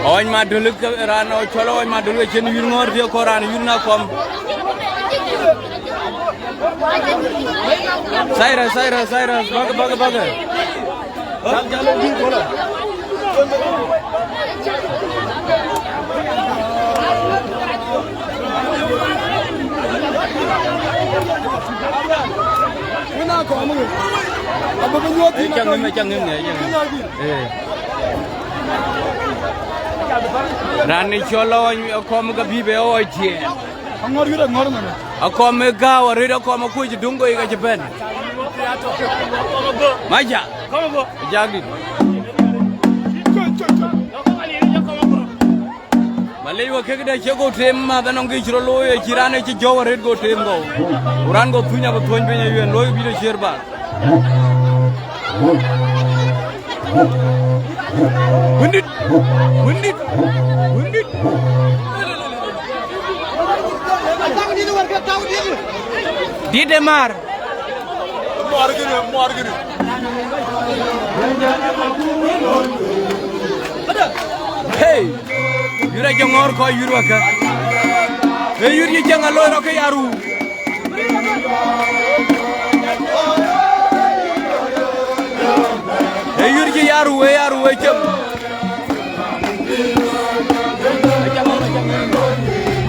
Oin madul rano cholo oin madul chen yurnor dia koran yurna kom. Saira baga. Jalo di bola. Mana kom mu? Apa penyuat ini? Jangan. Rani cholo kom ga bibe oje. Angor yura ngor mana? Akom ga warida kom ku ji dungo ga Japan. Maja. Kom go. Jagi. Malay wa ke da chego tem ma da ngi chiro loye chirane chi jowaret go tem go. Uran go punya ba thon penya yen loye bi de sherba. Windit. Di demar. Muar gini. Hey, yura jongor ko yuru ka. Hey yuri janga lo ro ke yaru. Hey yuri yaru cem.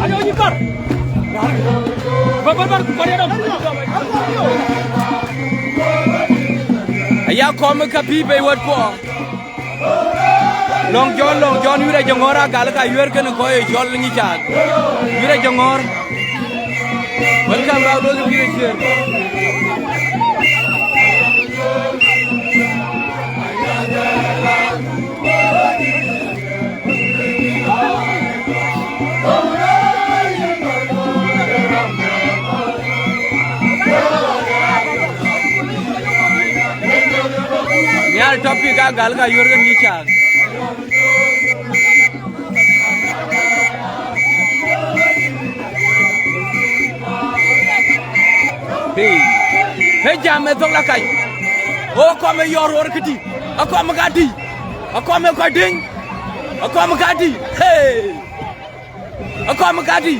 Ayo nyikar. Bar kore dom. Aya kom ka bi be wat ko. Long John yura jongora gal ka yer ken ko e jol Nyicak. Yura jongor. Welcome back to the video. Yar topic ka gal ka yer ken Nyicak. Hey jam to la kay o ko me yor wor kiti ako am gadi ako me ko ding ako am gadi hey ako am gadi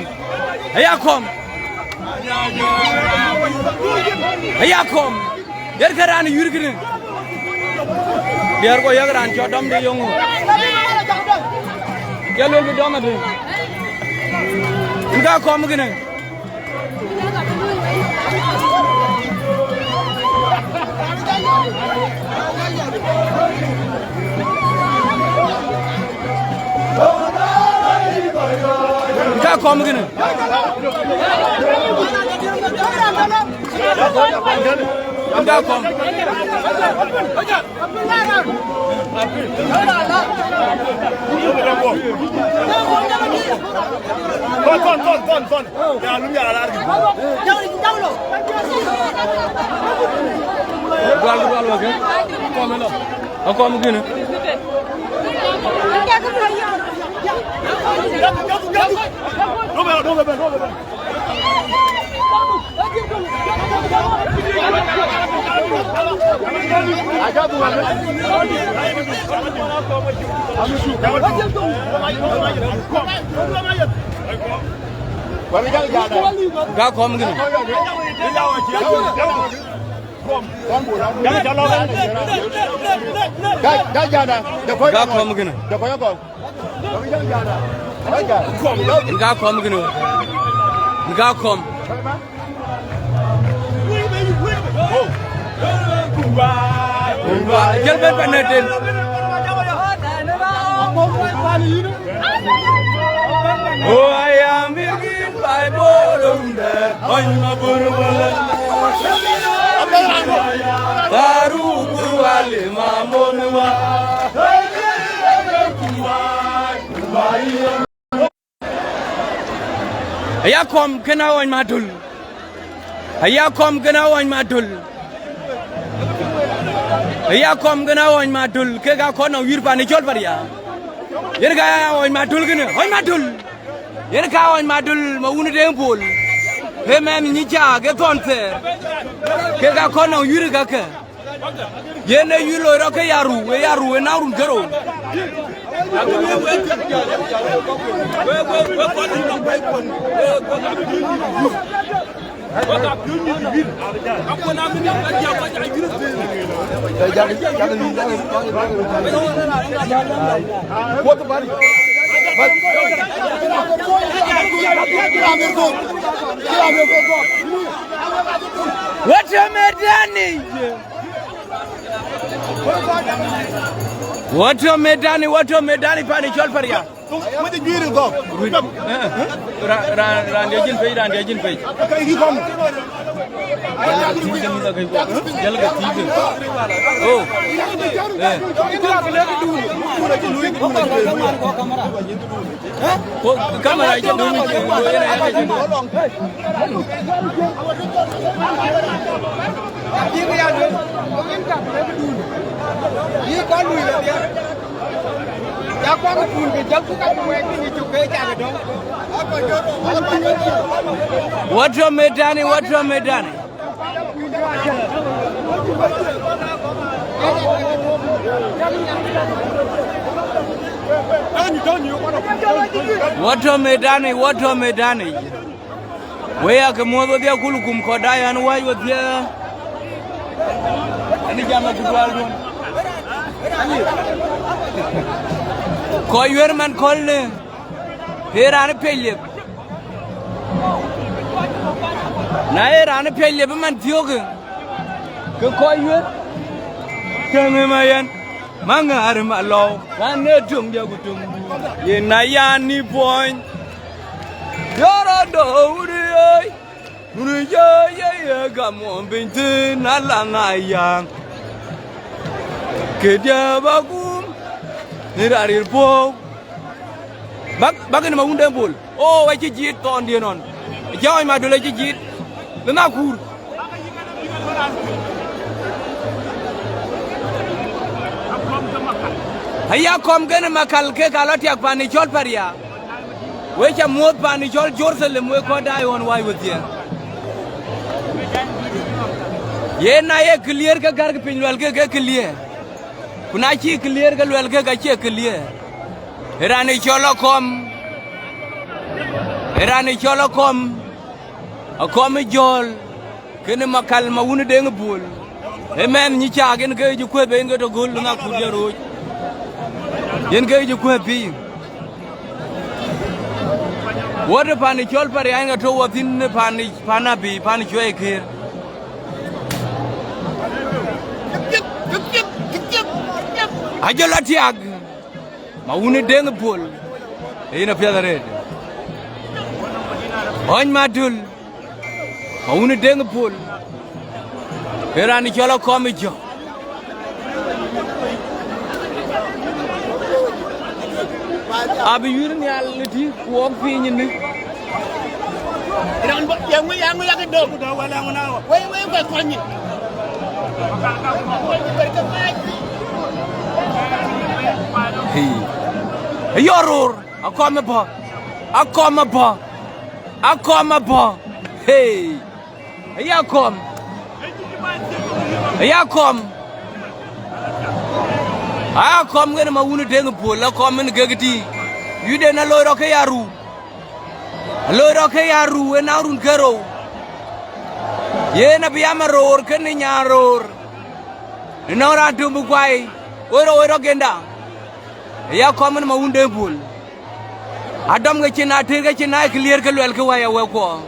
ayakom der garani yurgine der ko yagran cho dom de yongu gelol bi dom de nga ko am gine Ka kom gini. Ka kom. Ton. Ya lu ya la. Jauh. Dua ke. Komelo. Kom gini. Gak kom gini. Gak kom gini. Enggak kom gini. Enggak kom. Jangan penetin. Oh ayam bikin pai borong deh, hanya berbulan. Baru berwali mamunwa. Ayakom kenawan madul. Ayakom kenawan madul. ya kom gana on madul ke ga kono wir pa ni chol paria yen ga on madul gana on madul yen ga on madul ma wunu de bol he men Nyicak ke tonte ke ga kono wir ga ke yen e yulo ro ke yaru na run gero What a medani! What a medani pani chol paria. What did you go? Ran jin pay. Okay, he come. Oh. Camera je do What a medani. What a medani. Where can mother their kulukum kodai and why was there? Any jama to call your man call here on a pay. Nair on a pay man yoga. Call you? Tell me, Mayan. Manga Arma law, and no tum yagutum. Ye Nayani point. Yara do, Muria, Gamon Bintin, Alangaya. Kedia Bagum, Nirari Po. Back in my wounded bull. Oh, I did it on the on. Join my village. The Nakur. Haya kom gana makal ke kalatiak pani chol paria. Wecha mod pani chol Jerusalem we ko dai on why with you. Ye na ye clear ka gar ke pinwal ke clear. Kuna chi clear ka lwal ke ka chi clear. Erani cholo kom. Akom jol kene makal ma wunu de ngul. Amen Nyicak en ke ju kwe be ngato gol na ku jero. Yen ke ju kwe pi. What pani chol pare anga to within pani panabi pani chwe kir. Ajola tiag. Ma wunu de ngul. Ina pia red. On madul. Ma wunu de ngul. Erani cholo komijo. Abi yurin ya liti kuok pinyi ni. Yang ke dom. Wala ngona. Wei ko konyi. Hey. Yoror, akoma ba. Hey. Ayakom. Gana ma wunu de ngul la kom ni gegiti. Yude na loro ke yaru. We na run kero. Ye na biyama ror ke ni nyaror. No ra tumbu kwai. Oro genda. Ya kom ma wunu de ngul. Adam ga china tirga china clear ke lwel ke waya we ko.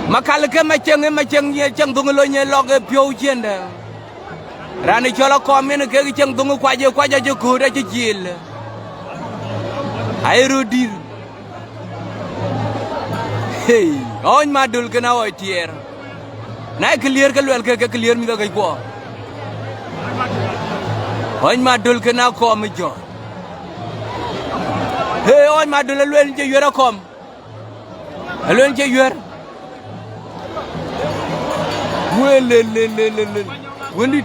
Makal ke macheng ye chang dungulo nye loge pyo chende. Rani cholo komen ke chang dungu kwaje je kura je jil. Airu dir. Hey, on madul ke na oi tier. Na clear ke lwel ke clear mi ga ko. On madul ke na ko mi jo. Hey, on madul lwel je yura kom. Lwel je yura. Well, when did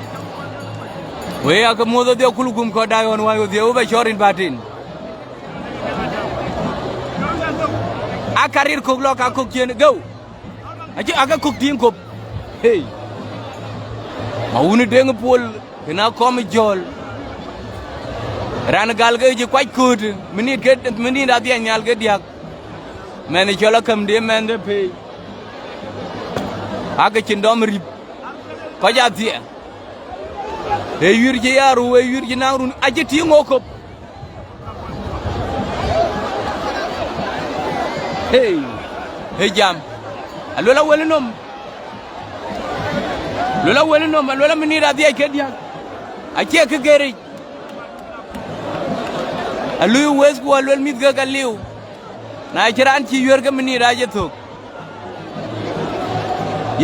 we ak modo de kulugum ko dai on wa de ube chorin batin akarir ko lo ka ko kien go aji aga ko tin ko hey mauni deng pol kena kom jol ran gal ge ji kwaj kut minit da dia nyal ge diak men jola kam de men de pe aga cin dom rib ko ja dia e yurji yaru we yurji narun aji ti ngoko hey hey jam alola welenom alola minit da dia ke diak aji ke gere alu wes ko alol mit ga galiw na kiran ci yor ga minit aje tok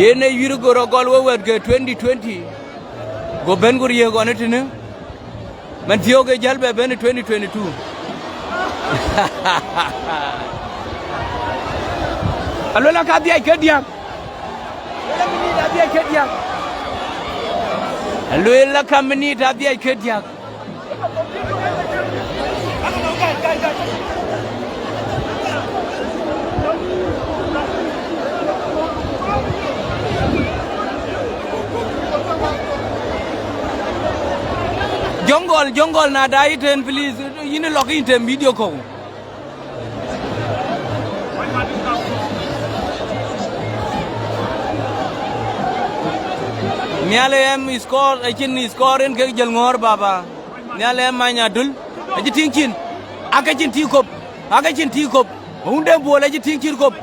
yene yuru go rogol wo wet ge 2020 go ben gur ye go netine man tiyo ge jalbe ben 2022 alola ka dia ke dia alola minit dia ke dia alola ka minit dia ke dia Jongol na dai ten please yine log in tem video ko nyale em score akin score en ke jel ngor baba nyale em manya dul aji tinkin aga cin ti kop hunde bola aji tinkin kop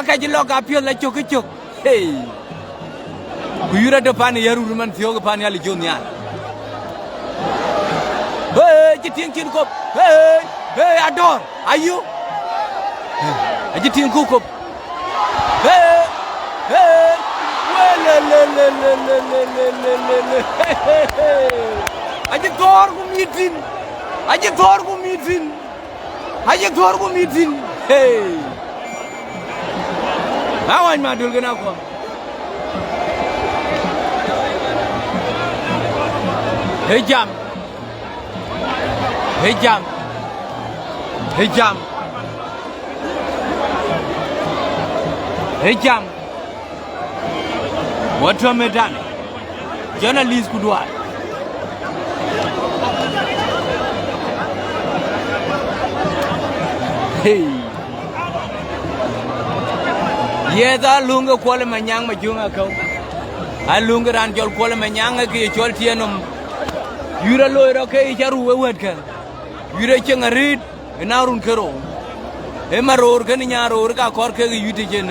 aga ji log apio la chok hey kuyura de pani yaru man thioga pani ali jonya hey jitin kop hey ador ayu jitin kop hey le aji tor gu mitin hey awan madul gena ko hey jam what me done journalist kudwa hey yeda lunga kwale manyang majunga ko alunga ran jol kwale manyang ke chol tienom yura loiro ke jaru wet ka yura chengarit narun kero e maror kan nyaror ka kor ke yute jen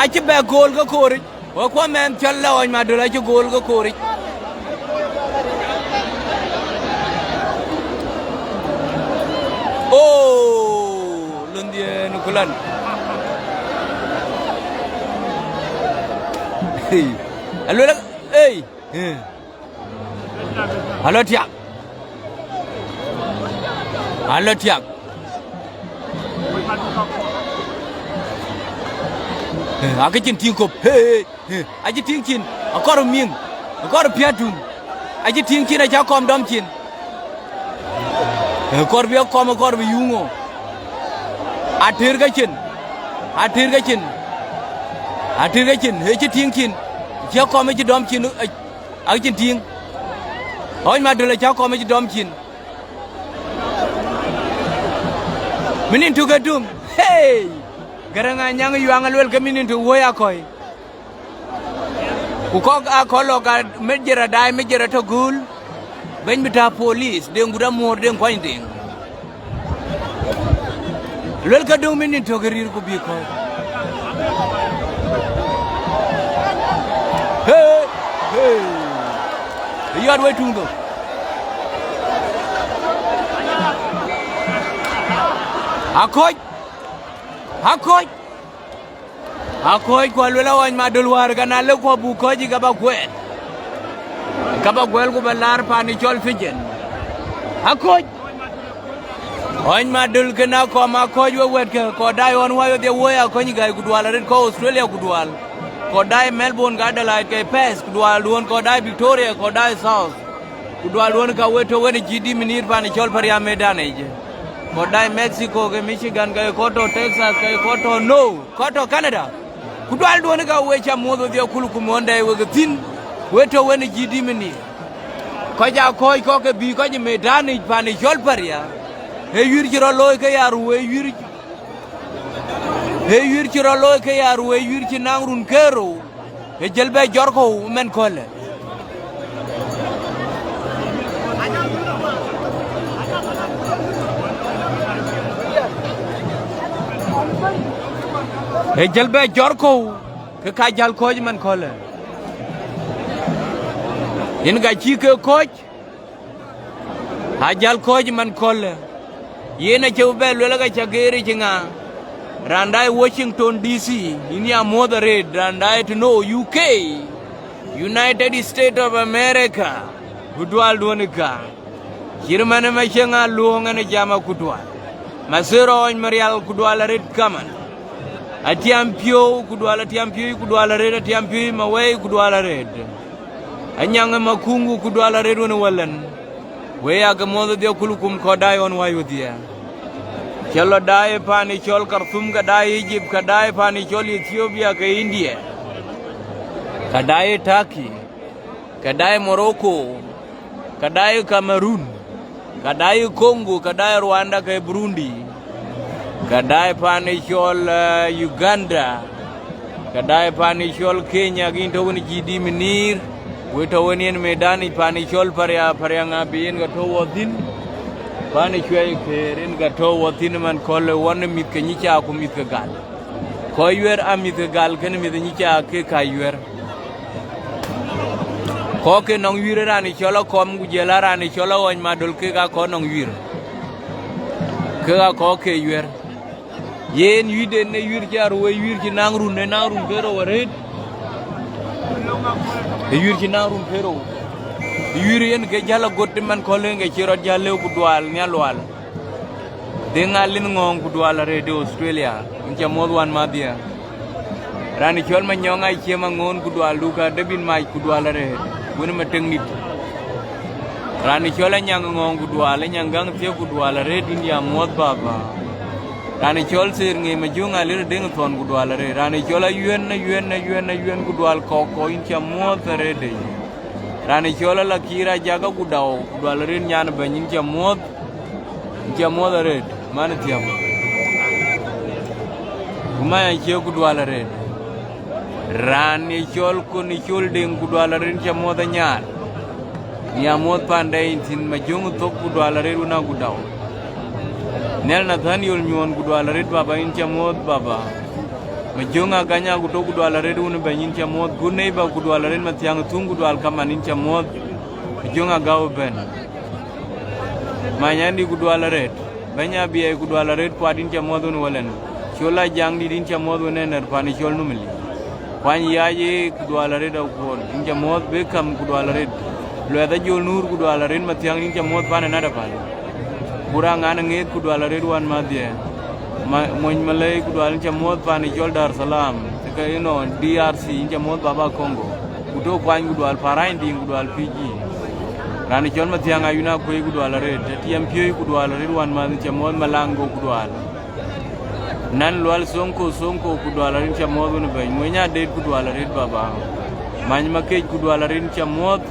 achi be gol ga kori wa ko men challa wa ma dola chi gol ga kori oh lundie nukulan alola hey halo tiak aga cin ting kop hey aji ting cin akor ming akor piatun aji ting cin aja kom dom cin akor bi kom akor bi yungo atir ga cin he ci ting cin ja kom ci dom cin ak cin ting hoy ma dole ja kom ci dom cin minin tu gadum hey garanga nyang yuang alwel kaminin tu woya koy ku ko a kolo ga mejera dai mejera to gul ben bita police de ngura mor de koy ding lwel ka dum minin to garir ko bi ko hey yar way tungo Akoy kwa lwela wan madul war kana le ko bu ko ji gaba gwel ko balar pani chol fijen akoy Oin madul kena ko ma ko yo wet ko dai on wayo de woya ko ni gai kudwal red ko Australia kudwal ko dai Melbourne ga Adelaide ke Perth kudwal duon ko dai Victoria ko dai South kudwal duon ka weto wen GD minir pan chol Pariak medanage ko dai Mexico ke Michigan ga ko to Texas ga ko to ko to Canada kudwal duon ka wecha modo de kulu kumonda we tin weto wen GD minir ko ja ko ke bi ko ni medanage pan chol Pariak Heyur kira loy ke yaru heyur kira loy ke yaru heyur ki nangrun kero he jelbe jorko men kole he jelbe jorko ke ka jal koj men kole in ga chi ke koj ha jal koj men kole Yena chewbe lwela chagere chinga Randai Washington DC Inia moderate Randai to know UK United States of America Kudwal duanika Shirmane machenga luongane jama kudwal Masero on Marial kudwal red kaman Atiampio kudwal red Atiampio maway kudwal red Anyanga makungu kudwal red walen Wea gamoda dia kulukum kodai on wayudia. Chalo dai pani chol Khartoum kadai Egypt kadai pani chol Ethiopia ke India. Kadai Turkey. Kadai Morocco. Kadai Cameroon. Kadai Congo, kadai Rwanda ke Burundi. Kadai pani chol Uganda. Kadai pani chol Kenya ginto woni GD minir. Wito wenien medani pani chol Pariak ngabiin ga to wodin pani chwe kerin ga to wodin man kolle won mit ke Nyicak ku mit ke gal ko yer amit ke gal ken mit Nyicak ke kaywer ko ke nong yire rani cholo kom gu jela rani cholo won madol ke ga ko nong yir ke ga ko ke yer yen yide ne yir jar we yir ki nangrun gero waret yur ci narum pero yur yen ke jala gotti man ko lenge ci rod jalle ku dual nyalwal de ngalin ngong ku dual re de Australia nja modwan madia rani chol ma nyonga ci ma ngon ku dual duka debin mai ku dual re woni ma teknit rani chol nyang ngong ku dual nyangang te ku dual re dindia mod baba rani chol sir ngi ma junga lir ding thon ku dual re rani chol yuen ku dual ko incha mod re de rani chol la kira jaga ku daw ku dual re nyan ba nyin cha mod re man tiam kuma ya che ku dual re rani chol ku ni chol ding ku dual re cha mod nyar nya mod pandai tin ma jung to ku dual re una ku daw Nel Nathaniel nyuon kudwala red baba incha mod baba Majonga ganya kuto kudwala red unu incha mod Guneiba kudwala red matiang tung kudwala kama incha mod Majonga gawo ben Manyandi kudwala red Banya biya kudwala red kwa incha mod unu walen Chola jang di incha mod unener pani chol numili Kwanyi yaje kudwala red au kwa incha mod bekam kudwala red Luada jol nur kudwala red matiang incha mod pana nada pani Kurang anangit kudwala redwan madye moñ malay kudwala incha mod pani chol Dar Salam ka DRC incha mod baba Congo kuto kwany kudwal parain ding kudwal PG rani chol matianga yuna koy kudwala red TMP kudwala redwan madye incha mod malango kudwala nan lwal sonko kudwala incha mod no ben monya det kudwala red baba many makej kudwala red incha mod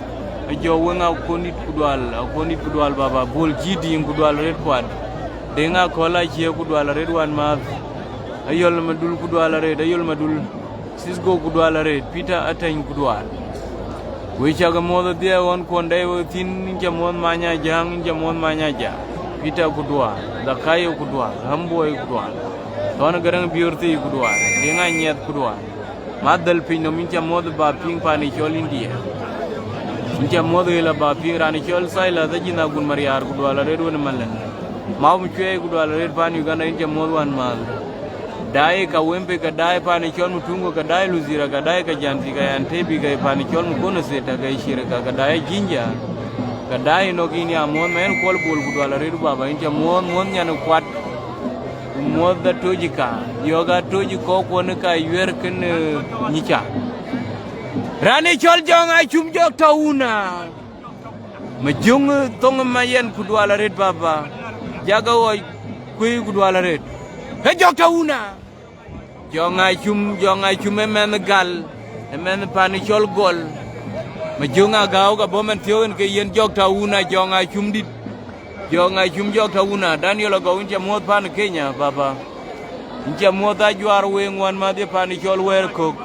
jo wenga konit kudwal baba bol jidi kudwal red kwad denga kola che kudwal red wan ma ayol madul kudwal red ayol madul sisgo kudwal red Peter atany kudwal wecha ga modo dia won konde tin inja mon manya ja Peter kudwal dakayo kudwal hamboy kudwal ton garang biurti kudwal denga nyet kudwal madal pin no mincha mod ba ping pani chol India incha modo ila ba rani chol saila da jina gun mariar kudwala red won malan maum chwe kudwala red pan Uganda incha modo wan mal dai ka wempe ka dai pan chol mutungo ka dai luzira ka dai ka janti ka yantebi ka pan chol mukono seta ka ishira ka dai jinja kadai no kini amon men kol bol kudwala redu baba incha mon nyano kwat mod da tojika yoga toji ko ko ne ka yer ken Nyicak rani chol jonga chum jok tauna majung tong mayen kudwala red baba jaga wo kui kudwala red he jok tauna jonga chum men gal men pani chol gol majunga gaw ga bomen tion ke yen jok tauna jonga chum dit jonga chum jok tauna Daniel go incha mod pan Kenya baba incha mod ajwar wengwan ma de pani chol wer kok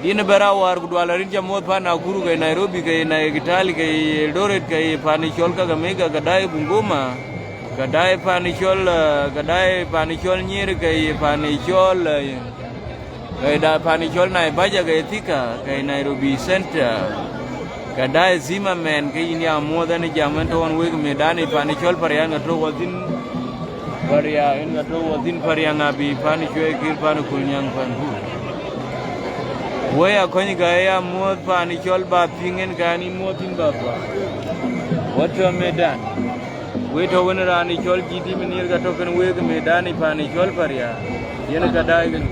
dina bara war kudwala incha mod pan Nakuru ke Nairobi ke na Kitale ke Eldoret ke pani chol ka mega gadai Bungoma gadai pani chol Nyeri ke pani chol ke da pani chol na baja ke Thika ke Nairobi Center kadai zima men ke ini amoda ni jaman to on weg medani pani chol Pariak to wazin Pariak in to wazin Pariak abi pani chwe kir pani kulnyang pan hu waya koni gaya mod pani chol ba pingen kani modin baba wato medan we to wona ni chol jidi menir ga to kan weg medani pani chol Pariak yen kadai gan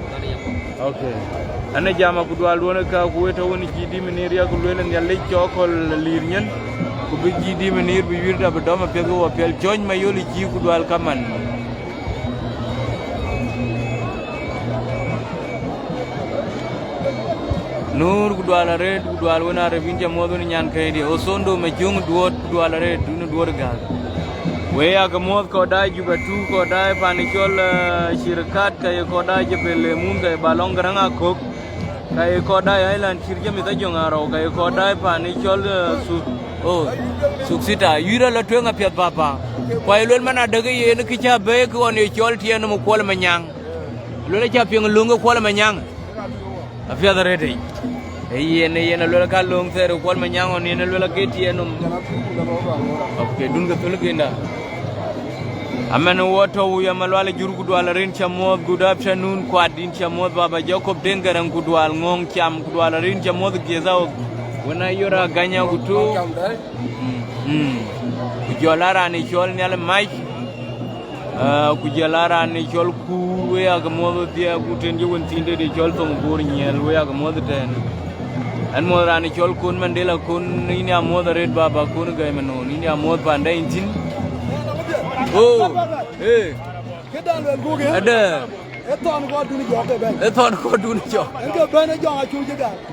okay ana jama kudwal wona ka ko weto woni jidi menir ya ko lelen yalle chokol lirnyen ko be jidi menir bi wirda be doma pego wa pel joñ ma yoli ji kudwal kaman nur kudwal red kudwal wona re vinja modo ni nyan kaydi o sondo me jung duot kudwal red dunu duor gal we aga mod ko dai juba tu ko dai panichol shirkat kay ko dai jebele mun kay balong garanga kok kay ko dai island shirje mi ta jongaro kay ko dai panichol suksita yura la twenga pet papa ko lol mana daga ye ne kicha be ko ne chol tien mo kol manyang lol cha ping lungo kol manyang afia da rede yene lol ka lung ter kol manyang on ne lol ke tienum okay dunga tulgenda amen woto ya malwala jurgu dwala rin chamod good afternoon kwadin chamod baba Jacob dengaran kudwal ngong cham kudwala rin chamod gezao wana yora ganya gutu kujolara ni chol nyal mai kujolara ni chol ku we aga modo dia gutenje wontinde de chol to bor nyel we aga modo ten an modra ni chol kun mandela kun ni amod red baba kun ga meno ni amod panda injin oh kedan we goge ada eton ko duni joke ben eton ko duni jo enga ben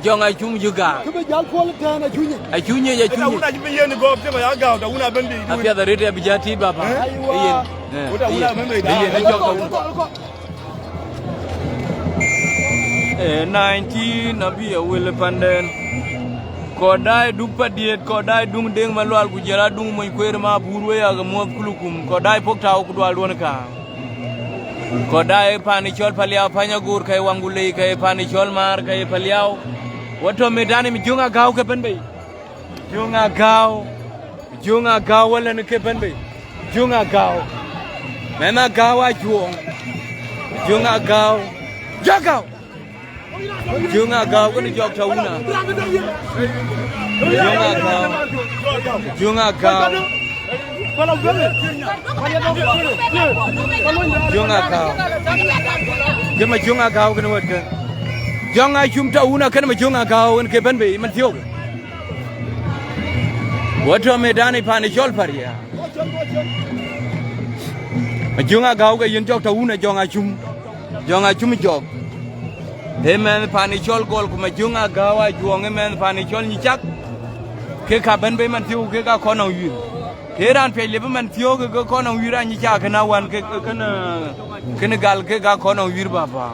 jonga chum juga kebe jal ko le tana chunye a chunye ya chunye una be yeni go te ma ya ga da una ben di afia da rete abijati baba yen una ben be da yen joka 19 nabi will panden ko dai dupa diet ko dai dung deng malwal ku jara dung moy kwer ma burwe ya ga mo kulukum ko dai pok taw ku dwal don ka ko dai pani chol paliaw panya gur kay wangule kay pani chol mar kay paliaw woto medani mi junga gaw ke ben be junga gaw wala ne ke ben be junga gaw mena gawa juong junga gaw jagaw junga gaw ko ni jok tawuna junga gaw kema junga gaw ko ni wad jonga chum tawuna kan ma junga gaw ke ban be man tiyo wato medani pani chol Pariak ma junga gaw ga yin jok tawuna jonga chum jok hemen pani chol gol kuma junga gawa juonge men pani chol Nyicak ke ka ben be man tiu ke ka kono wir heran pe lebe man tiu ke kono wir a Nyicak na wan ke kana gal ke ka kono wir baba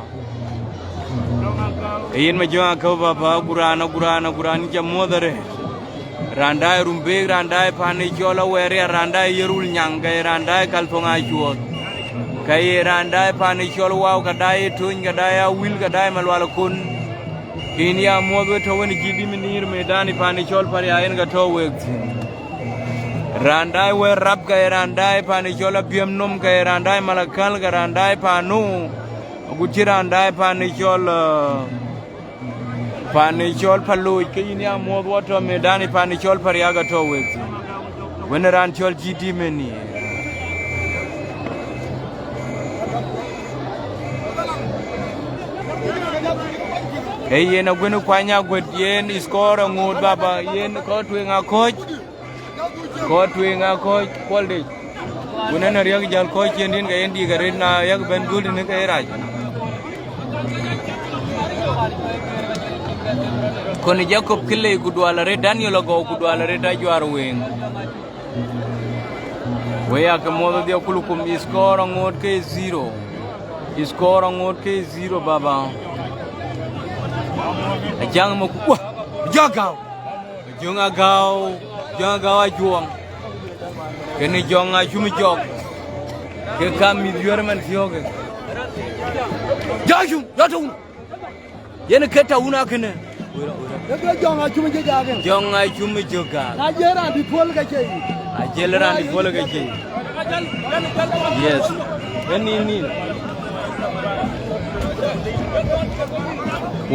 yin ma junga ka baba gurana ja modere randai rumbe randai pani chol were randai yerul nyanga randai kaltonga chuot kay randai pani chol waw kadai tun kadai wil kadai malwala kun kinia modo to woni jidi minir medani pani chol Pariak en ga to wek randai we rap kay randai pani chol biem nom kay randai malakal ga randai panu guti randai pani chol palu kinia modo to medani pani chol Pariak ga to wek when ran chol GD many hey yen agwenu kwanya gwet yen score ngod baba yen ko twinga coach quality gunen riyak jal coach yen din ga yen di garet na yak ben gold ne kay raj kon Jacob kille gudwalare Daniel go gudwalare ta jwar wing we yak modo dia kulukum score ngod ke 0 baba Ajang mo wah jagaw jonga gaw ajuang kene jonga chumi jog ke kam mi yorman fioge jajum yatung yene keta una kene jonga chumi joga ajera di pol ga chei yes ni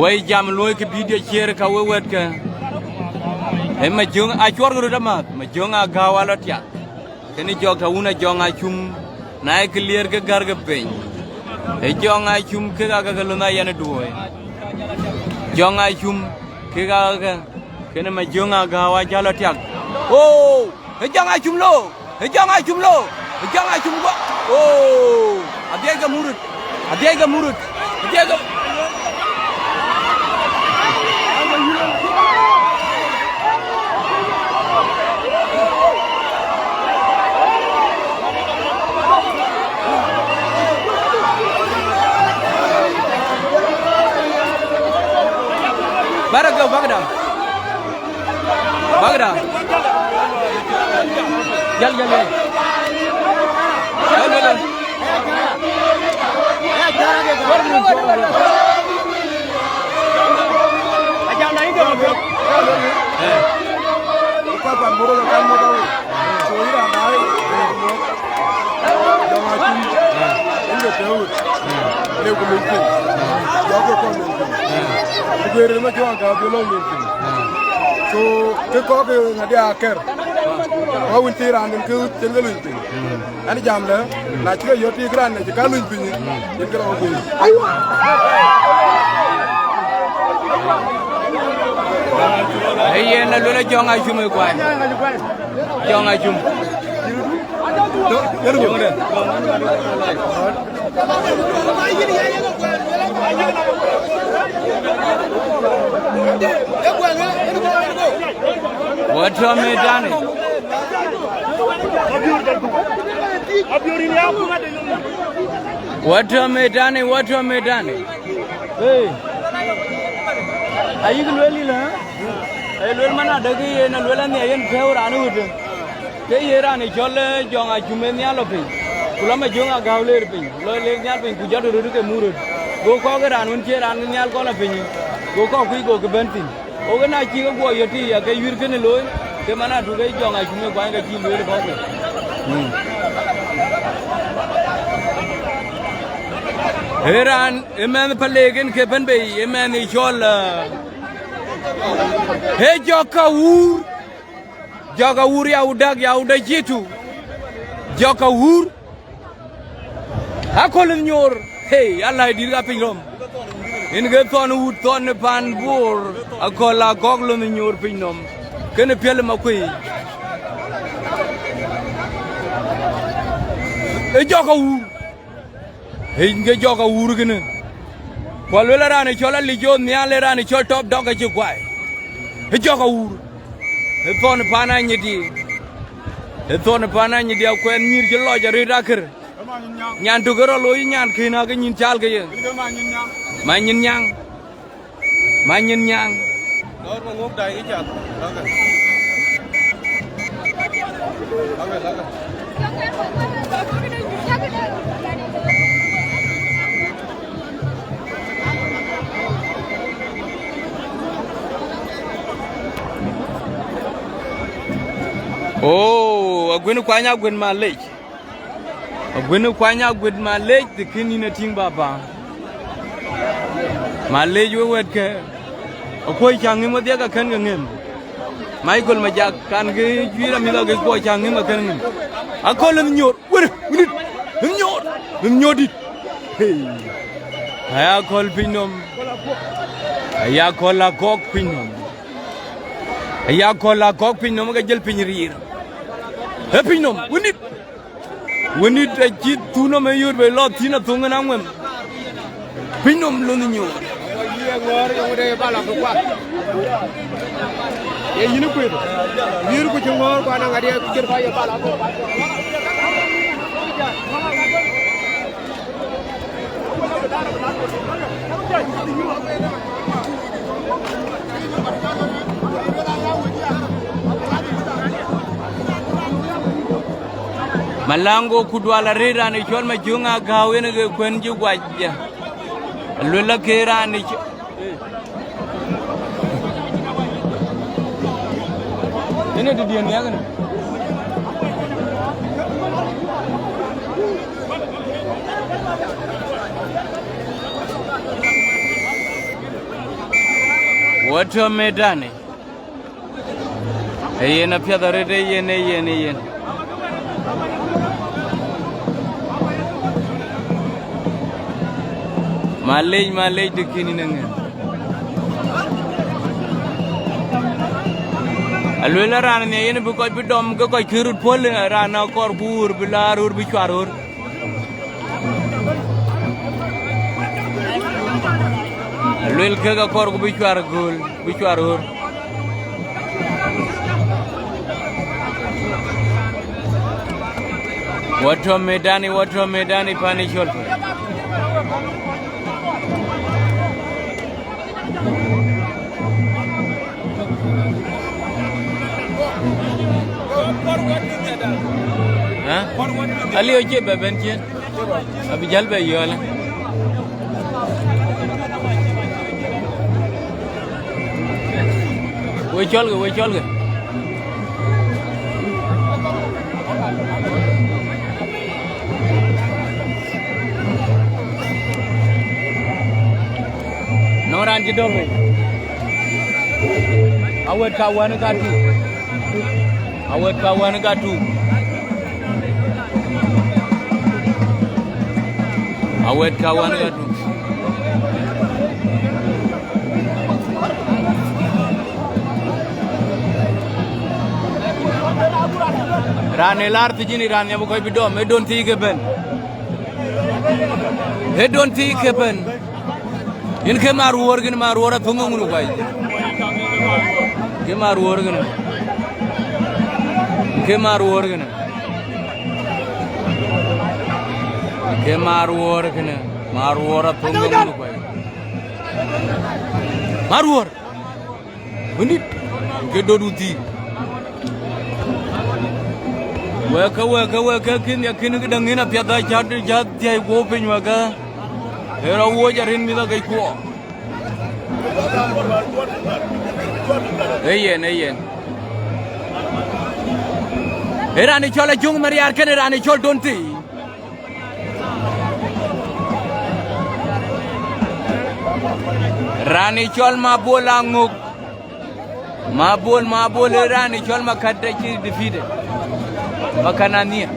way jam loy ke video chere ka we wet ka e ma jong a chwar gro dama ma jong a gawalo tya keni jog ta una jong a chum na e clear ke gar ke pen e jong a chum ke ga ga lo na yana duoy jong a chum ke ga ga keni ma jong a gawa jalo tya oh e jong a chum lo oh adiega murut Barago Bagda. Jal. Ajang naik ke mobil. Bukan buru kan motor. Soalnya naik. Jangan cuma ini jauh. Leu mungkin. Jago kan mungkin. Beri macam apa belum mungkin. So kekok ngadi akhir. Kau untir angin ke tinggal mungkin. Ani jam lah. Nak cakap yoti keran, nak cakap mungkin. Jadi kalau aku. Iya, nak lula jangan cuma kuat. Jangan cuma. Watu wamedani. Watu wamedani. Hey. Ayu kelweli lah. Ayu lwel mana ada ke na lwela ni ayen pheur anu udah. Ke yera ni chole jonga jume ni alo pe. Ulama jonga gawle pe. Lo le nyal pe kuja dulu ke murut. Go ko ke ranun che ran nyal ko la pe ni. Go ko kui go ke bentin. O ke na chi go yoti ya ke yur ke ni loy. Ke mana du ke jonga jume kwa ke chi lwel ko ke. Heran eman palegen ke ben be eman ni chol he joka wur ya uda jitu joka wur akol nyor hey Allah dirga pingrom in ge ton wut ton pan bor akola goglo nyor pingrom ken pel makui e joka wur hey nge joka wur gene walwela rani chola lijo nyale rani chol top dog ke kwai he joka wur he ton pana nyidi akwen nyir ke loja ri rakir nyan tu gero loyi nyan kina ke nyin chal ke ye ma nyin nyang dor ma ngok dai ke chat oh agwenu kwanya gwen malej de kini na ting baba malej we wet ke akoi changi mo dia ka kan ngem Michael Majak kan ge jira mi la ge ko chang ngi ma kan ngi akol nyor wër nit nyor dit aya kol pinom aya kol la kok pinom aya kol la kok pinom ga jël piñ riir he pinom wonit ci tuno me yor be lo tina tunga na ngem pinom lo nyor ngor yo de bala ko kwa ye yini ko yir ko ci ngor ko na ngade ko jër fa ye bala ko Malango kudwala rira ni chol ma junga gawe ne ge kwen ji gwajja lola kera ni ene de dien yaga wato medani yena pyadare de yene malay dikini nangen alwela ran ne yene bu ko bi dom ko kirut pol ran kor bur bilarur bi chwarur alwel ke ga kor bi chwar gol bi chwarur wato medani pani shol Ali oje beben chen abi jalbe yola we cholge noran jidobe awet kawan ka tu awet kawan ka tu rane lar tijini rane bu koy bidom e don ti geben in ke mar wor tungu ngunu bay ke mar wor gene ke mar wor tungu ngunu bay mar wor bunit ke doduti weka kin yakin dangina piada jad jai go pinwaga era wo jarin mi da gai ko eyen era ni chola jung mariar ken era ni chol donti rani chol mabol anguk mabol rani chol makadde ci defide makanania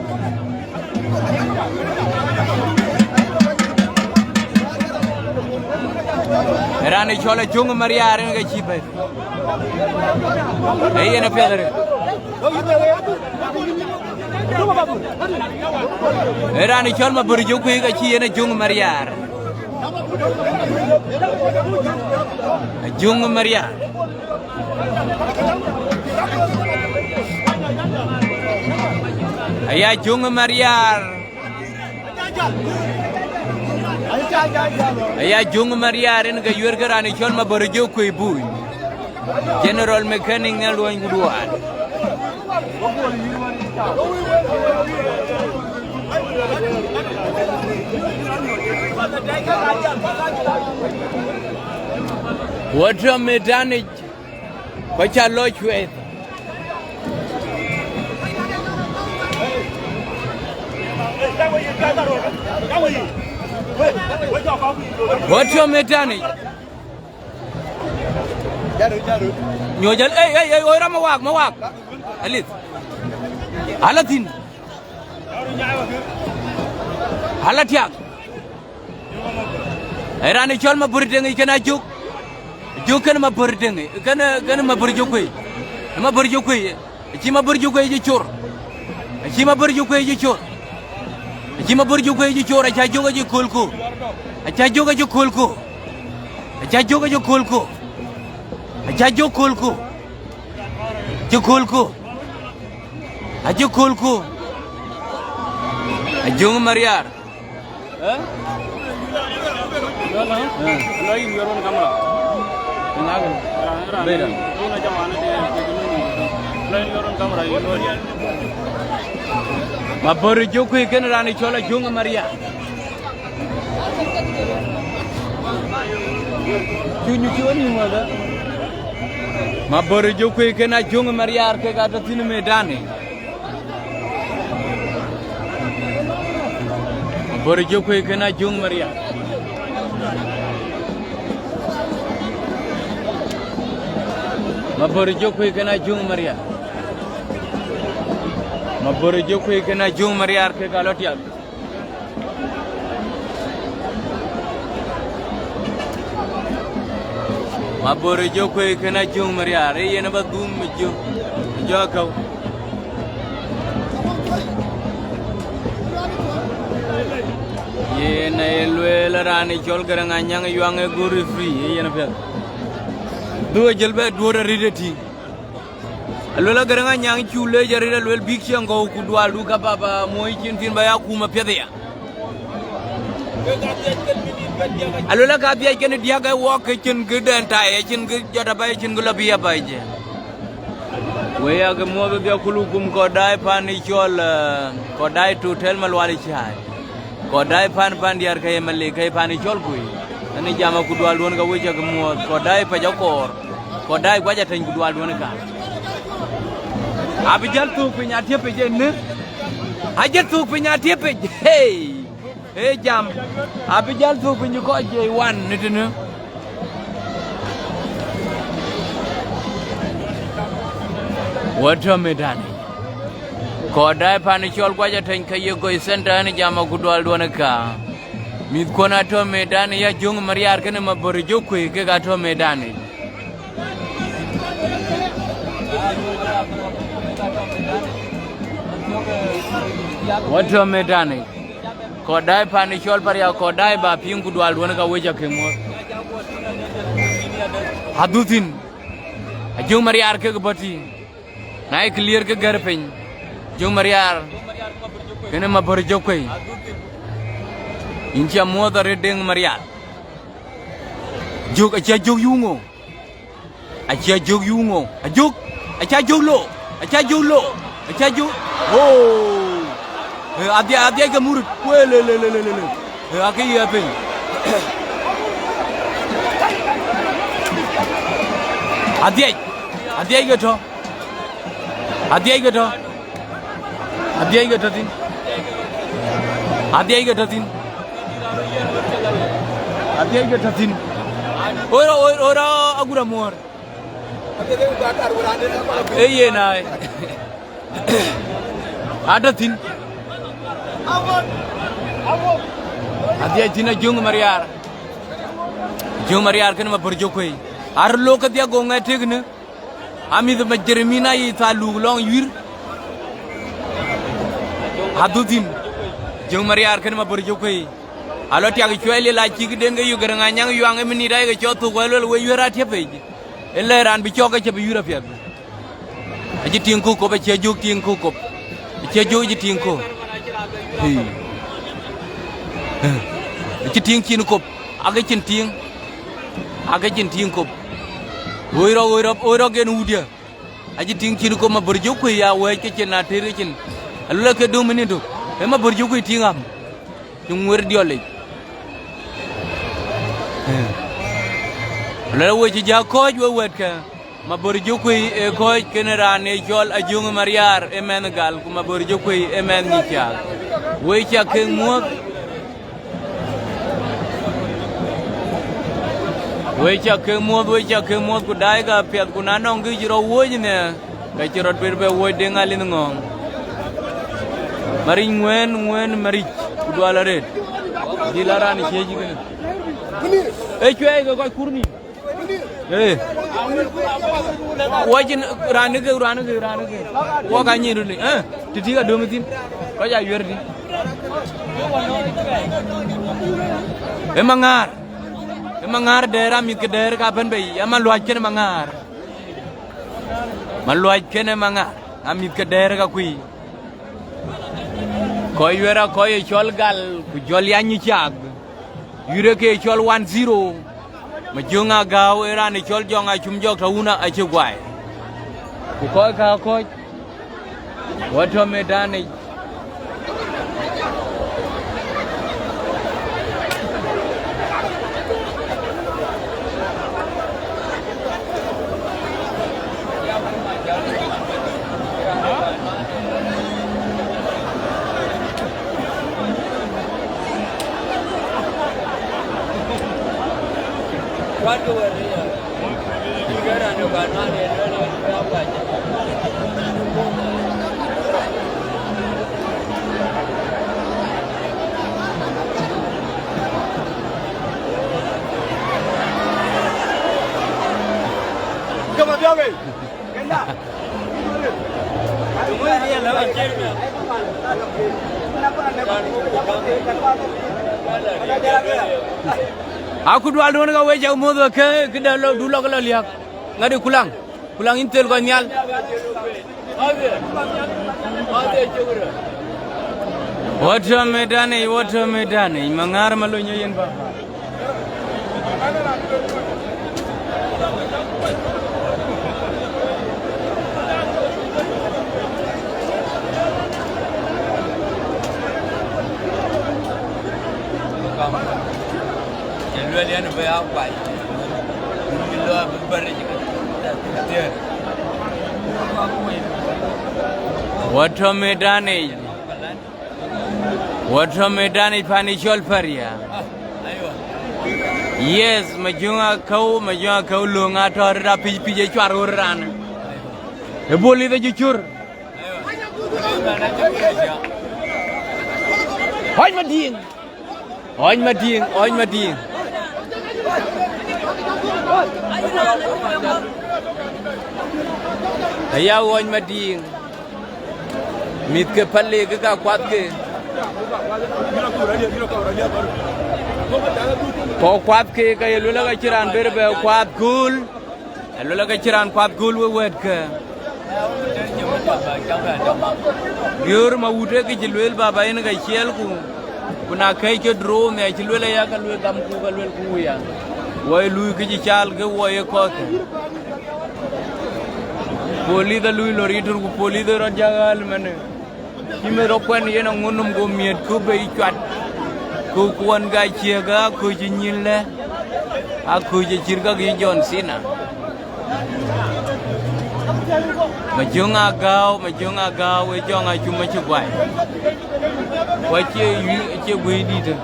rani chola jung mariar nga ci bay ayena pedare rani chol ma burju ku ga ci yena jung mariar aya jung mariar nga yor garani chol ma burju ku buy general mechanic ngal wan guduan water medani kwacha lochwe water medani Nyojal ora mawak alit halatin halatiak erani chol ma burdeng kana juk kan ma burdeng kana ma burjukui chi ma burjukui ji chor chi ma burjukui ji chor chi ma burjukui ji chor acha joga ji kolko acha joga ji kolko acha joga ji kolko acha jo kolko ajo kolko ajong mariar lagi nyoron kamera beda ina jamana de lagi nyoron kamera mabor joko ken rani chola jong mariar junyu choni wala mabor joko ken ajong mariar ke gata tin medane mabor joko ken ajong mariar mabor joko ken ajong mariar mabor joko ken ajong mariar ke galotiak mabor joko ken ajong mariar yena badum joko yena elwela rani chol garanga nyang yuange guri free yena pe do jelbe do rideti alwela garanga nyang chule jarira lwel big chango ku dwalu ka baba moy chin tin baya kuma pedia alwela ka biya ken dia ga walk chin guden ta e chin gu jada bay chin gula biya bayje weya ga mo be kulu kum ko dai pani chol ko dai to tel malwali chai ko dai pan diar kay malle kay pani chol kuy ani jama ku dwal won ga weja ga mo ko dai pa jakor ko dai gwaja tan ku dwal won ka abijal tu pinya tepe je ne ajal tu pinya tepe hey jam abijal tu pinyu ko je wan nitene wato medani ko dai pani chol gwaja tan kay go center ni jama ku dwal won ka mit kona to medani ya jong mariar kana mabor jokwe ke ga to medani wato medani ko dai pani chol Pariak ko dai ba pingu dwal won ka weja ke mo hadutin jong mariar ke bati nai clear ke gar pen jong mariar kene mabor jokwe incha moda redeng mariar juk acha juk yungo acha juk yungo ajuk acha jolo acha jolo acha juk oh adia ga murut wele le akai ya pen adia ga to tin adia ga tin ora agura mor eye nai adatin adia tina jung mariar kan ma berjokoi ar lok dia gonga tegne amid majrimina yi talu long yir hadutin jung mariar kan ma berjokoi alo tiag chwele la chig den ga yu garanga nyang yu ang mini dai ga chotu golol we yura tepe ele ran bi choga che bi yura pia aji tinku ko be che juk tinku ko che juk ji tinku ci ting chin ko aga chin ting ko oiro gen udia aji ting chin ko ma burju ko ya we ke chin na tere chin alula ke do minito e ma burju ko tingam chung wer diole alula we ci ja ko we wet ka ma burju ko e ko kenera ne jol ajung mariar e men gal ko ma burju ko e men Nyicak we cha ke mo Nyicak ke mod ku dai ga pet ku na nong gi ro wo ne ka ci rot be wo de ngali ngong mari ngwen mari ku do ala red di larani keji gene chwe ga ko kurni wajin ranu ke wo ga nyiru ni titi ga do mitin ko ja yerdi Emangar daerah mit ke daerah kapan bayi? Aman luat kene mangar. Maluat kene mangar. Amit ke daerah kakui. Koi wera koi chol gal kujol ya Nyicak. Yure ke chol 1-0. Majunga gao era ni chol jonga chumjok tauna ache gwai. Koi ka koi. Wato medani. Aku dua dua nga weja umodo ke dalo dulu kalau lihat ngadi kulang intel ko nyal wato medane mangar malo nyen ba Julian berapa? Kilo berapa? Water medani panicol Pariak. Yes, majunga kau lunga tor rapi pije cuaruran. Boleh tu jujur. Oi mading. Ayah oi mading. Mit ke palle ke ka kuat ke. Ko kuat ke ka yelu la ciran berbe kuat gul. Yelu la ciran kuat gul wet ke. Biur ma wude ke jilwel baba ina ga ciel ku. Kuna kai ke drone ya jilwel ya ka lwe gam ku ka lwe ku ya. Wai lui ke chal ke wai ko ke. Poli da lui lori tur ku poli da rajagal mane. Kime rokwan yena ngunum go miet ku be chat. Ku kuan ga chiega ku jinyile. Aku je cirga gi John Cena. Majunga gao we jonga chuma chugwai. Wache che bwidi de.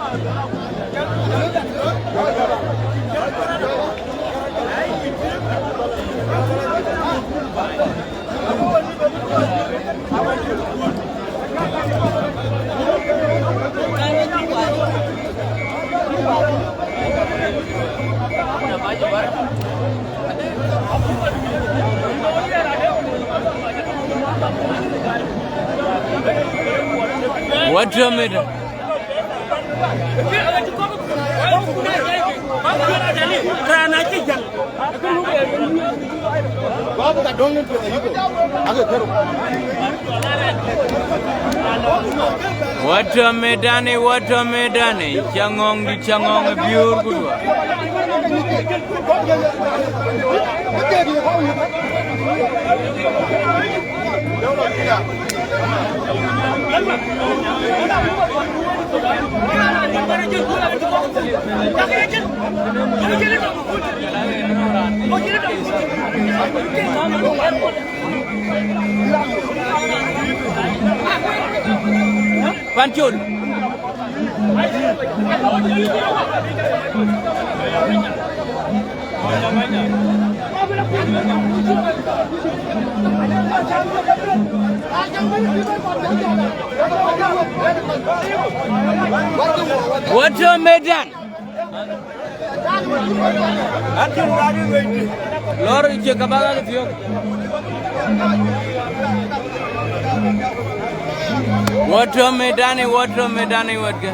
What's your matter? Water medani, changong biur gudua. Pancul. What's your medan? Lor je kabaga tiyo. What's your medani? Whatga?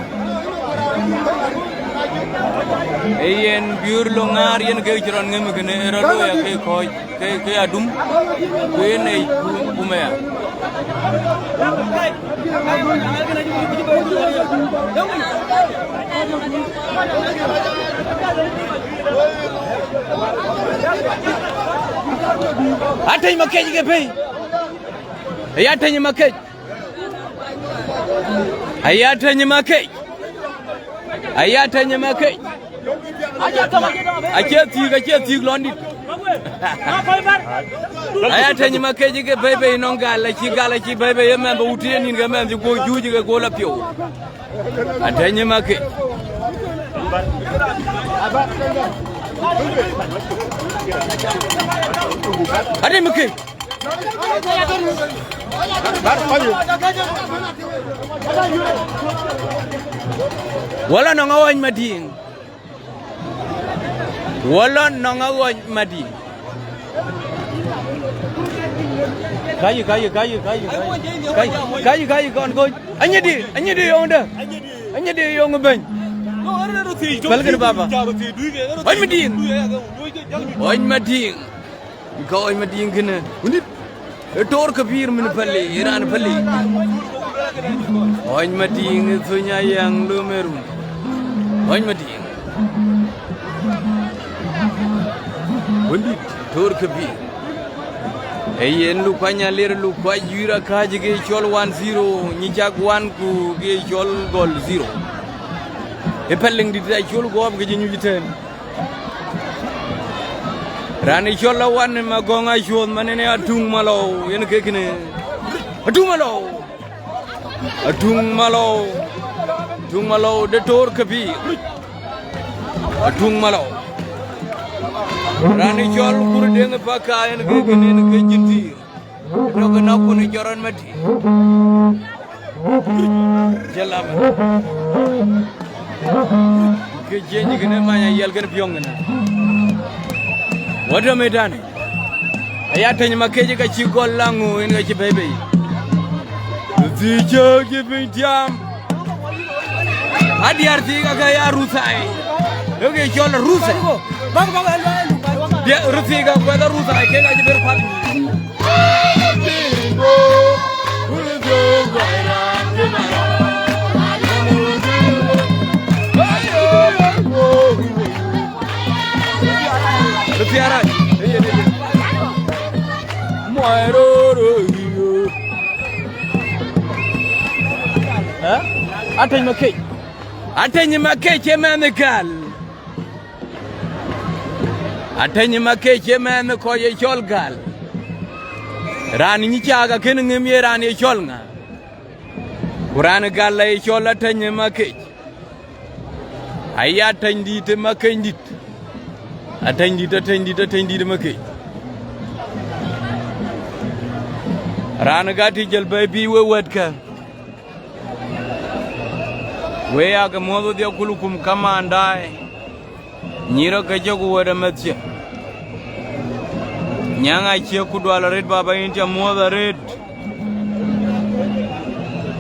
Ayen biur longar yen ke jiran ngem kene erado ya ke koi ke adum ke nei kumaya. Atay makej ke pay. Ayatay makej. Ayatay makej. Ache tig londi. Ayatay makej ke bebe non gala chi bebe yemba utien ni ngamba go juji ke gola pio. Atay makej. Ade makej. Wala nangawany mading. Kayu kon go. Anyedi yonda. Anyedi yong ben. Balkan baba. Oy mading. Ko oy mading kena. Unit tor kabir min palle iran palle. Oy mading sunya yang lumeru. Oy mading. Unit tor kabir. Ayen lu kwanya ler lu kwa jura kaji ge chol 1-0 Nyicak 1 ku ge chol gol 0. E pelling di da chol go ab ge ñu jiten. Rani chol la wan ma gonga chol manene atung malo yen ke kene. Atung malo de tor kabir. Atung malo. Rani chol kur deng paka yen ke kene ke jintir. No ke nak ni joran mati. Jalam. Ke jenyi kene manya yel ke piong na. Wada medani. Ayatay makeje ka chi gol langu yen ke bebe. Tijo ke pinjam. Adi arti ka ya rusai. Oke chol rusai. Dia rusiga kwenda rusa kega jiber pat. Rusiara. Ha? Atany makej chemenekal. Atany makej chemen ko ye chol gal. Ran Nyicak ken ngem ye ran ye chol nga. Quran gal ye chol atany makej. Aya atany dit makej dit. Atany dit makej. Ran gati jel baby we wedka. We aga modo dia kulukum kama andai. Nyira kajagu wada matya. Nyanga chia kudwala red baba intia moda red.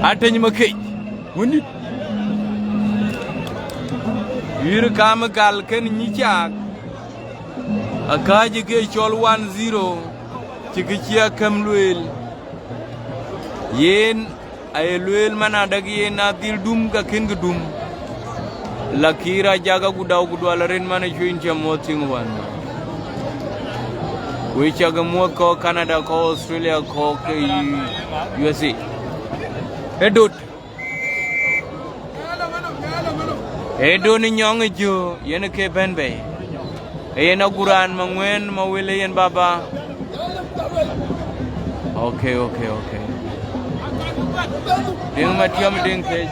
Atany makej. Woni. Yir kam gal ken Nyicak. Akaji ke chol 1-0. Chikichia kam luel. Yen ay luel mana dagi yen atil dum ka ken dum. Lakira jaga gudala ren mana chuin cha moting wan. Wichaga mo ko Canada ko Australia ko ke USA. Edut. Edo ni nyong jo yen ke benbe. Yen aguran mangwen mawile yen baba. Okay. Ding matiam ding ke.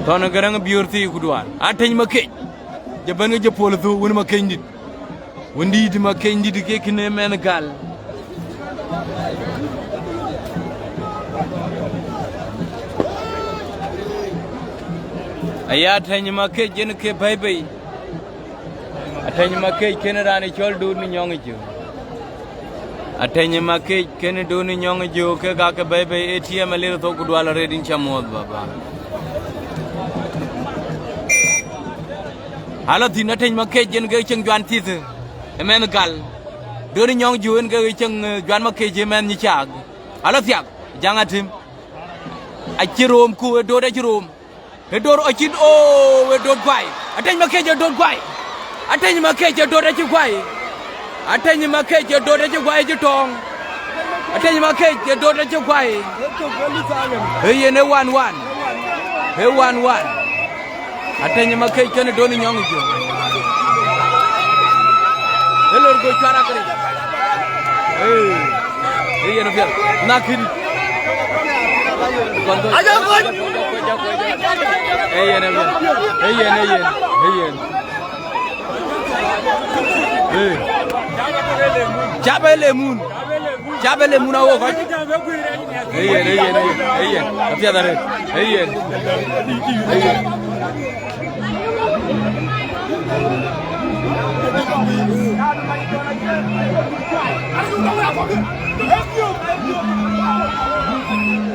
Tona garang biurti kuduan. Atany make. Jabanga japol thu won make ndit. Wondi di make ndit ke kine men gal. Aya atany make jen ke bye. Atany make kene rani chol du ni nyong ju. Atany make kene du ni nyong ju ke ga ke bye ATM le to kudwala redin chamod baba. Alo tin atany make jen ke cheng juan ti the. Men gal. Du ni nyong ju en ke cheng juan make je men Nyicak. Alo tiak jangatim. Achirom ku do da chirom. Hedor achin o we dot kwai. Atany make je dot kwai. Atany make je dot chi kwai. Atany make je dot chi kwai je tong. Atany make je dot chi kwai. Hey ne 1-1. Hey 1-1. Atany make kene do ni nyong jo. Hello go chara kare. Hey ne fiel. Nakin. Aja go. Hey ne. Hey. Jabele moon awo ko. Hey. Afia dare. Hey.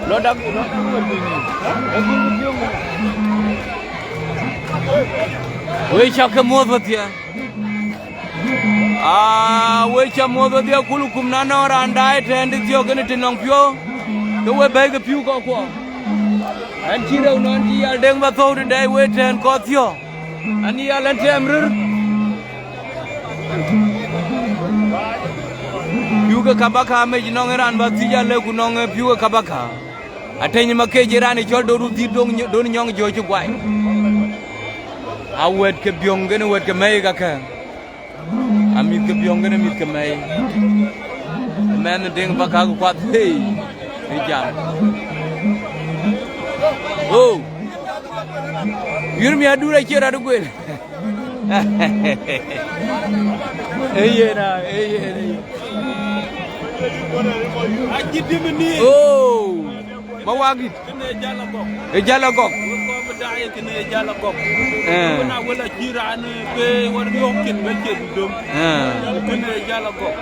Lodak. We chaka modo tia. We chamodo dia kulu kumnana ora andai tendi tio kene tinong pio. Ke we bege piu ko ko. Antira unon ji al deng ba tho dai we ten ko tio. Ani alan temrur. Piu ke kabaka me jinong ran ba tija le kunong piu ke kabaka. Ateny make jirani chol do ruti dong do nyong jo chu kwai. Awet ke byong gene wet ke mai ga ka. Amit ke byong gene mit ke mai. Men ding ba ka kwat hey. Jam. Oh. Yurmi adura chera du gwe. Eyena. Oh. Mawagit kene jala gok ko daay kene jala gok na wala jiran be war yokin be dum kene jala gok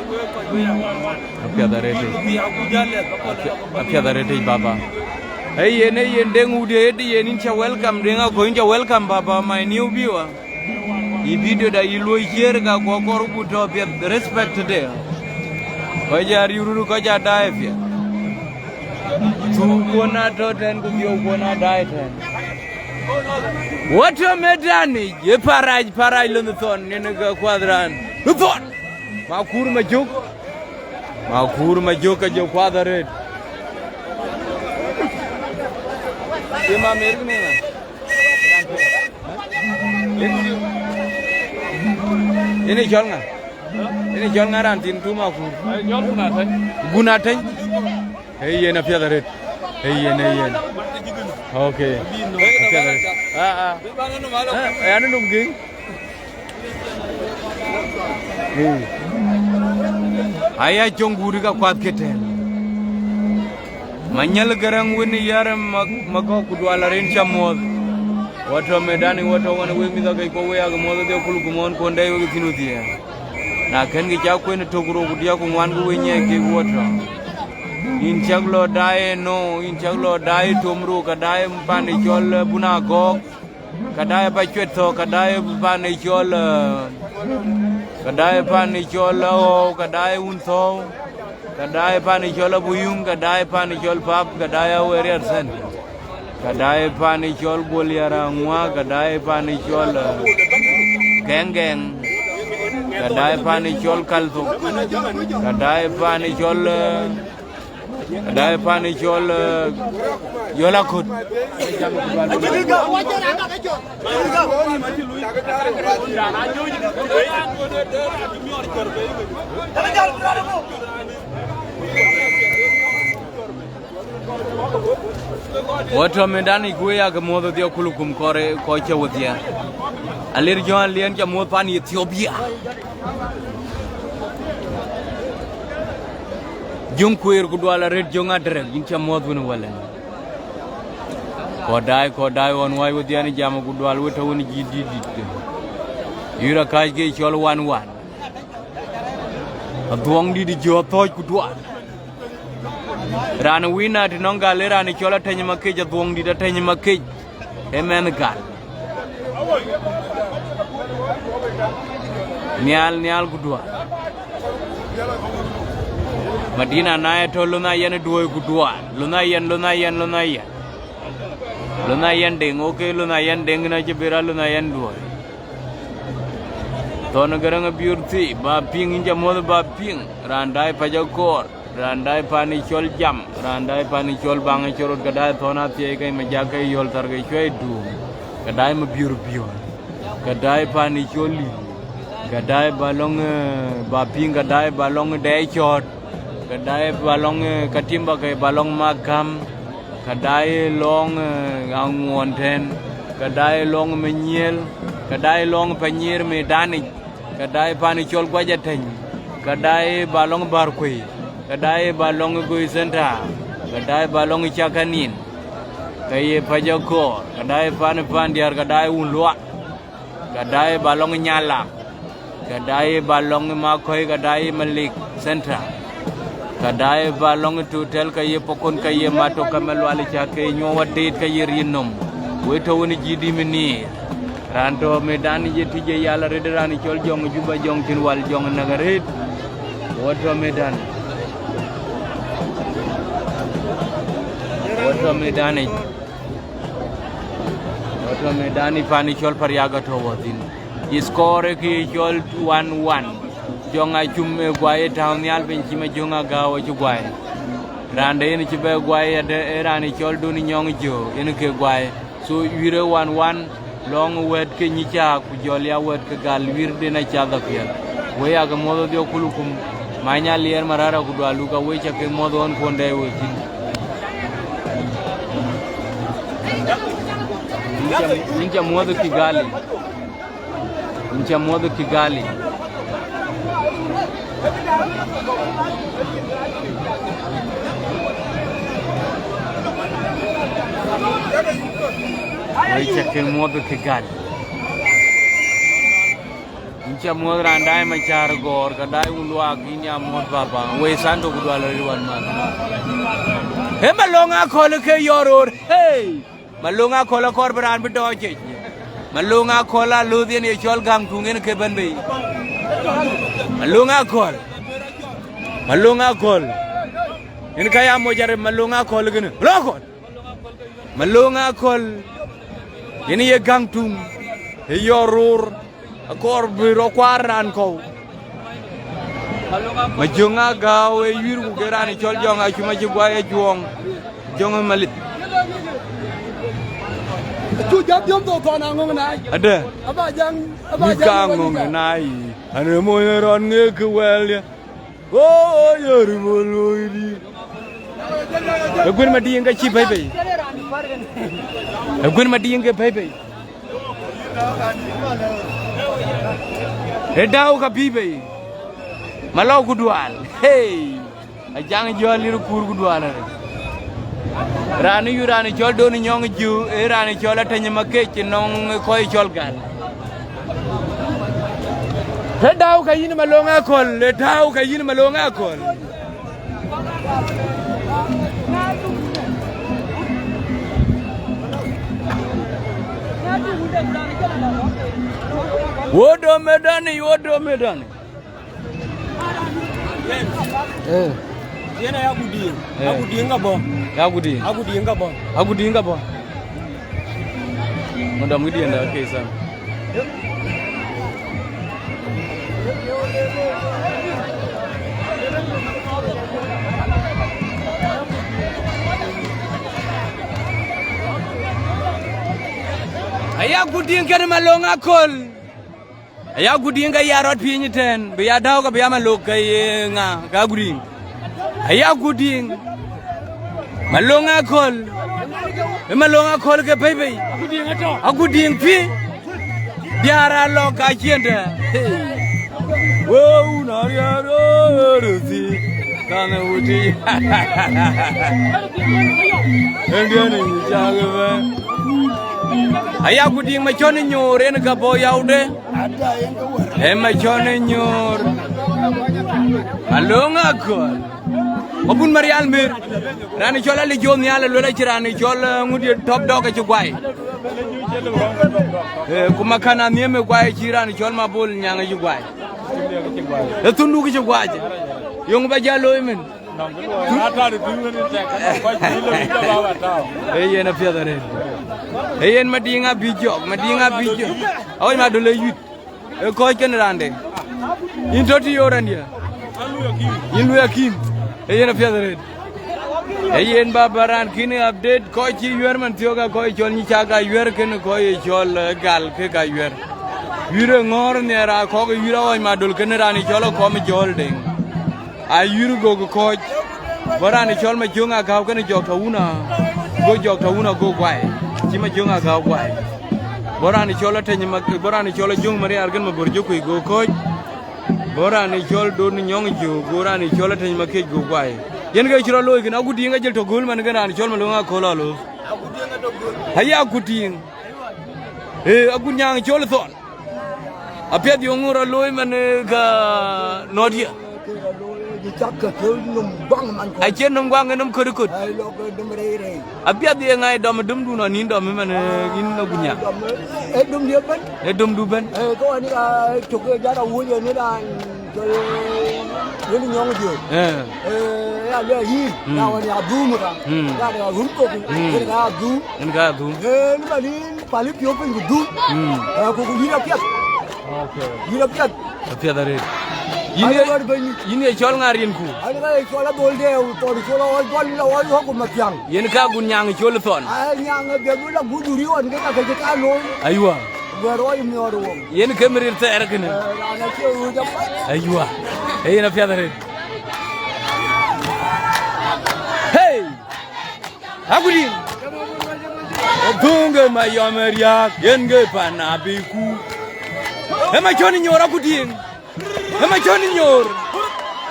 we ko ya apia darete baba hey yen dengu de yen incha welcome denga ko incha welcome baba my new viewer I video da ilo here ga ko korubu to respect today ko jar yururu ko ja dae Tukona toten kubiokona daiten. What a medani, ye parai lunathon, Ninaga quadran. Luthon! Makur majuk at your father red. Ima Mergmina. Any Jonga Rantin to Makur. Gunatan. Hey, yen a feather. Hey, yen. Okay. I don't know. Aya Jonguriga Quadketen. Manyal Garang win the Yaram Makokudwala Rincha Mod. What a medani, what I want to win with a Gaiko, Mother de Kulkumon, Konde with Tinutia. Now can get Yaku to grow with Yaku one going give water. In Chaglo die no, in Chaglo die Tumru, Kadai Panichol Bunagog, Kadai Pacheto, Kadai Panichol, Kadai Panichol, Kadai Unso, Kadai Panichol Buyung, Kadai Panichol Pap, Kadai Warriorson, Kadai Panichol Boliarangwa, Kadai Panichol Gang, Kadai Panichol Kalto, Kadai Panichol. Kadai Panichol Yolakut. Wato medani guya ga modo dio kulukum kore ko chawdia alir joan lien ja mod pan Ethiopia jung kuir gudwala red jonga drek jing cha mod wona wala ko dai on way wodiani jama gudwal wota woni jidi yura kaj ge chol wan adwong di jo toy gudwal Rana wina ti nonga le rana chola tanya makej adwong di da tanya makej emen gal nial gudwa Madina naya to luna yen duoy gudwa luna yen deng okay luna yen deng na jebira luna yen duoy to nagaranga beauty ba ping inja mod ba ping randai pajakor Randai pani chol jam, randai pani chol bangai chorot kadai thona tiye kai majakai yol targai choi du, kadai mabiur, kadai pani choli, kadai balong baping, kadai balong day chot, kadai balong katimba kai balong makam, kadai long angwonten, kadai long menyel, kadai long penyir medani, kadai pani chol gwajateng, kadai balong barkui. Kadai balong gui senta, kadai balong chakanin, kaya pajako, kadai pan diar kadai unluak, kadai balong nyala, kadai balong makoi kadai melik senta, kadai balong tutel kaya pokon kaya mato kamelu alicake nyawadit kaya rinom, weto woni jidi meni, ranto medani jeti jayala rederani chol jong juba jong tinwal jong nagarit, wato medani. Wato medani pani chol Pariak to wodin. Iskore ki chol 1-1. Jonga chume gwaye town yal benchime jonga gawo chugwaye. Rande yen chibe gwaye de erani chol duni nyong jo yen ke gwaye. So wire 1-1 long wet ke Nyicak ku jolia wet ke gal wirde na chada fiel. We aga modo dio kulukum manya lier marara ku dwaluka we chake modo on konde wetin. Ninja modo Kigali. Nyicak modo Kigali. Ninja modo randai machar gor kadai ulwak inya mod baba we santo kudwala riwan man. He malonga khol ke yoror hey malunga kola korbaran bidoje malunga kola ludien ye chol gang tungen ke banbe malunga kol en kaya mojare malunga kol gene lokol malunga kol en ye gang tung e yorur akor biro kwaran ko majunga gawe yiru gerani chol jonga chuma jigwa e juong jonga malit Chú giáp nhóm tôi còn nào ngon này? Ada. Apa jang ngon nai. Ane mo ron nge kwel. Oh, yori mo loidi. Agwen madi nga chi bye. Agwen madi nga bye. Edau ka bibe. Malau gudwal. Hey. Ajang joli kur gudwal. Rani yurani chol doni nyong ju rani chola tanya makech nong koi chol gal he dau ka yin malonga kol wodo medani Yena ya gudi ngabo. Agudi ngabo. Madam gudi anda kesa. Aya gudi ngene malonga kol. Aya gudi nga yarot pinyiten. Biya daw ka biya malok kay nga gagudi. Aya guding malonga kol Malonga call ke baby. Aku ding pi. Diara lo ka chienda. Wow, na ya rozi. Tana wuti. Engane ni jagaba. Aya aku ding ma chone nyore en ka bo yaude. Ma chone nyor. Malonga call. Mabun Marial Mir Rani Chola li jom ni ala lola chirani chola ngudi top dog ci gwai kuma kana nieme gwai chirani chol mabul nyanga ci gwai e tundu ci gwai yong ba jalo men yena fiadare yen madinga bijo awy ma do le yut ko ken rande in toti yorandia in yakim Ayen fiadare. Ayen babaran kini update koi chi yuer man tioga koi chol Nyicak yuer kene koi chol gal ke ka yuer. Yure ngor nera koi yura oi madul kene rani cholo komi chol ding. A yuru go koi barani chol ma junga kau kene jok tauna go kwai. Chima junga kau kwai. Barani cholo tenye barani cholo jung mari argan ma burju kui go koi. Borani chol don nyong ju borani chol tan make go kwai yen ga chiro lo gina gudi nga jel to gol man ga ran chol malonga kola lo haya gudi agu nyang chol thon apet yo ngura lo man ga nodia ai chen num gwang num kudukut apet ye ngai dom dum du no nin dom man gin no gunya dum dia ban dum du ban ko ani chuk ja da wu ye ni da ni nyong ju ya le yi na wa ni abu mu ka ya da rum ko ni ga abu ni ma ni pali pyo pen du ko ni na piat okay ni na piat dare yine chol ngarin ku ani ga chol bol de to chol bol la wa ko ma piang yen ka gun nyang chol thon nyang be bu la bu duri on ga ka no aywa Roy mi oro yen kemerir ta erkene aywa na fiadare hey agudi bunga ma yomeria yen ge panabiku ma choni nyora kuding ma choni nyor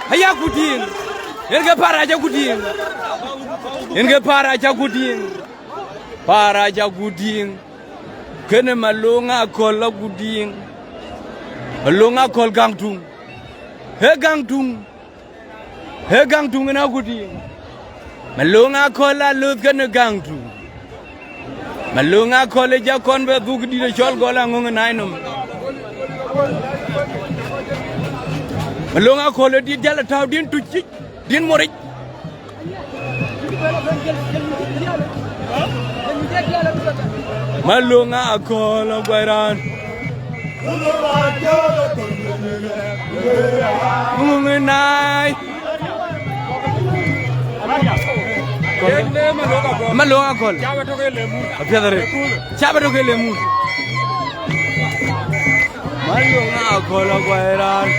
haya kuding yen ge paraja kuding kene malonga kola guding malonga kol gangtung he gangtung na guding malonga kola lut kene gangtung malonga kole ja kon be dugdi de chol gola ngong nainum malonga kole di jala taw din tucci din morik Malonga akola gwairan Mungunai Malonga akol Chaba toke lemu Malonga akola gwairan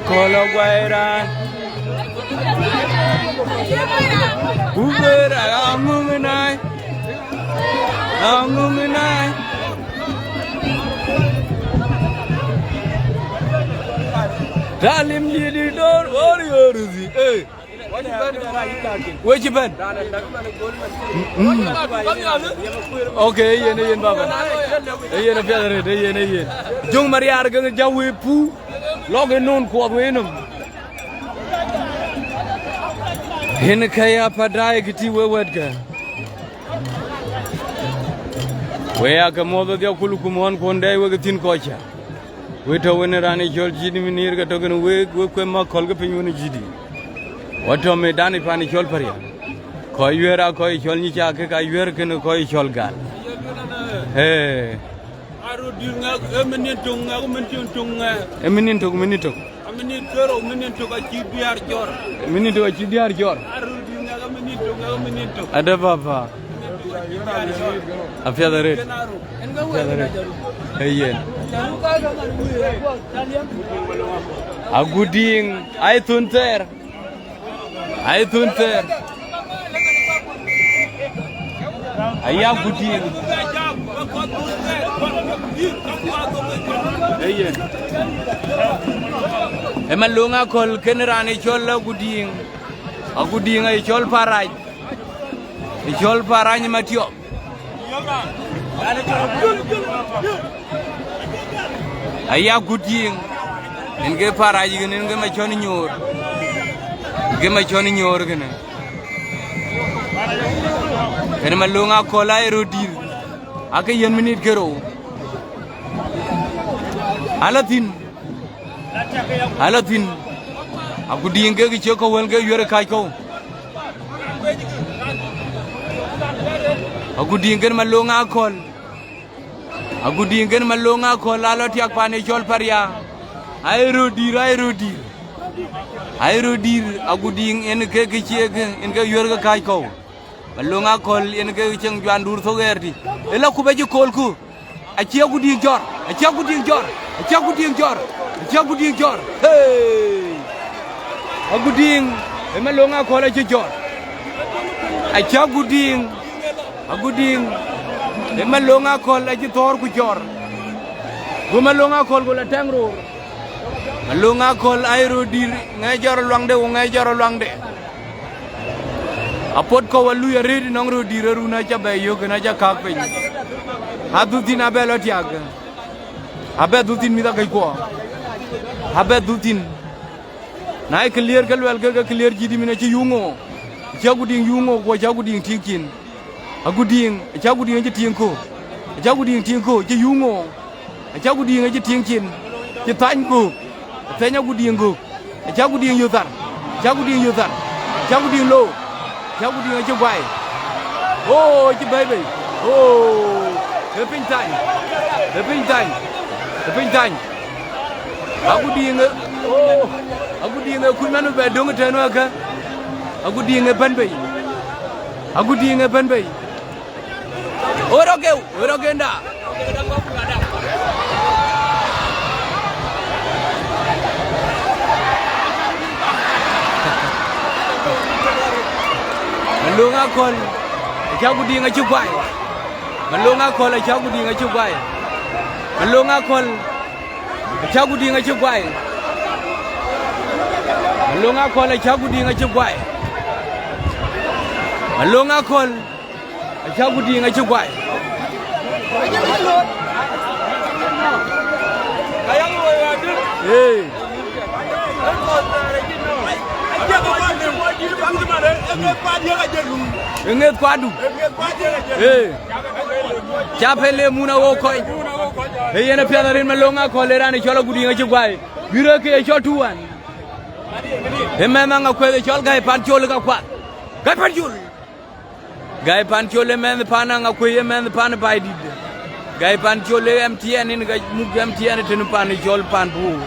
Kola gwairan Ubera angungunai Dalim yidi dor warriorzi Which ben Okay yen baba yen fiadare yen Jung mariar ga jawi pu loge non ko wenum Hin kaya padai kiti wewedga Wea ka modo dia kulukumon kondai wegatin kocha Weta wenerani jol jidi minir ga togen we kwe ma kolga pinyuni jidi Wato me dani pani jol Pariak ko yuera ko jol Nyicak ka yuer ken ko jol gal Hey Aro dinga eminin tunga Minin kero ci biar jor Aro dinga minin Ada papa Afiadare Ayen Aguding ay tunter. Aya guding. Ayen. Emalunga kol kenrani chol guding. Aguding ay chol paraj. Chol paraj matio. Aya guding. Inge paraj gene inge machoni nyor. Inge machoni nyor gene. Kene malunga kola erodir. Ake yen minute kero. Alatin. Aku diingke ki choko welge yore kai ko. Aku diingke malunga kol. Aku diingke malunga kol alo tiak pane chol Pariak. Airodir aku ding en ke cheke en ke yore kai ko. Malunga kol en ke cheng juan dur thogerdi. Ela ku beji kol ku. Achi aku ding jor. Hey. Aku ding emalonga kol achi jor. Achi aku ding emalonga kol achi tor ku jor. Gumalonga kol gola tangro. Malonga kol airodir ngajor luangde. Apot ko walu ya redi nongro direruna cha bayo kana cha kakpen. Hadutin abelo tiag. Abe dutin mida kai ko. Abe dutin. Nai clear kalwel ga clear jidi mina ci yungo. Jaguding yungo ko jaguding tinkin. Aguding jaguding ci tinko. Jaguding tinko ci yungo. Jaguding ci tinkin. Ci tanko. Tanya guding go. Jaguding yutar. Jaguding low. Jaguding ci gwai. Oh, ci baby. Oh. The pin time. Aku dinga kunmanu be dong tanu aka. Aku dinga banbei. Oroke nda. Malunga kol. Aku dinga cubai. Malunga kol achagu dinga chubai. Malunga kol achagu dinga chubai. Malunga kol achagu dinga chubai. Malunga kol achagu dinga chubai. Hey. Enget kwadu. Eh. Chapele muna wo koy. Eyena piadarin malonga kolerani chola gudinga chugwai. Birake chol tuwan. Emema nga kwede chol gai pan chol ga kwa. Gai pan chol. Gai pan chol men pana nga kweye men pan baidid. Gai pan chol MTN in ga mug MTN tenu pan chol pan bu.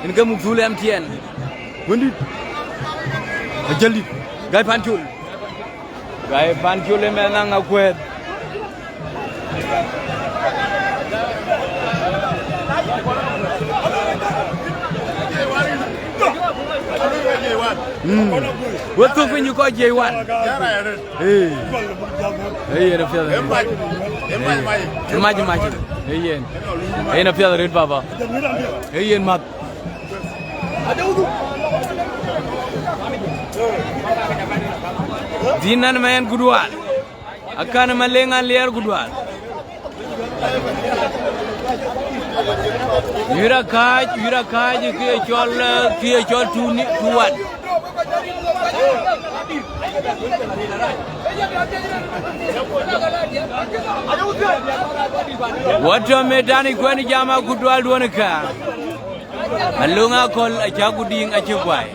In ga mug ful MTN. Wondit. Ajalit. Gai pan chol men nga kwed. What took when you got J1? Hey, the feather. Imagine. Hey, the feather, red Baba. Hey, and Mat. Dinan man good one. Akan malenga liar good one. Yura kaj kiye chol 2-1. Wato medani kwani jama kudwal duoneka. Malunga kol achaguding achigwai.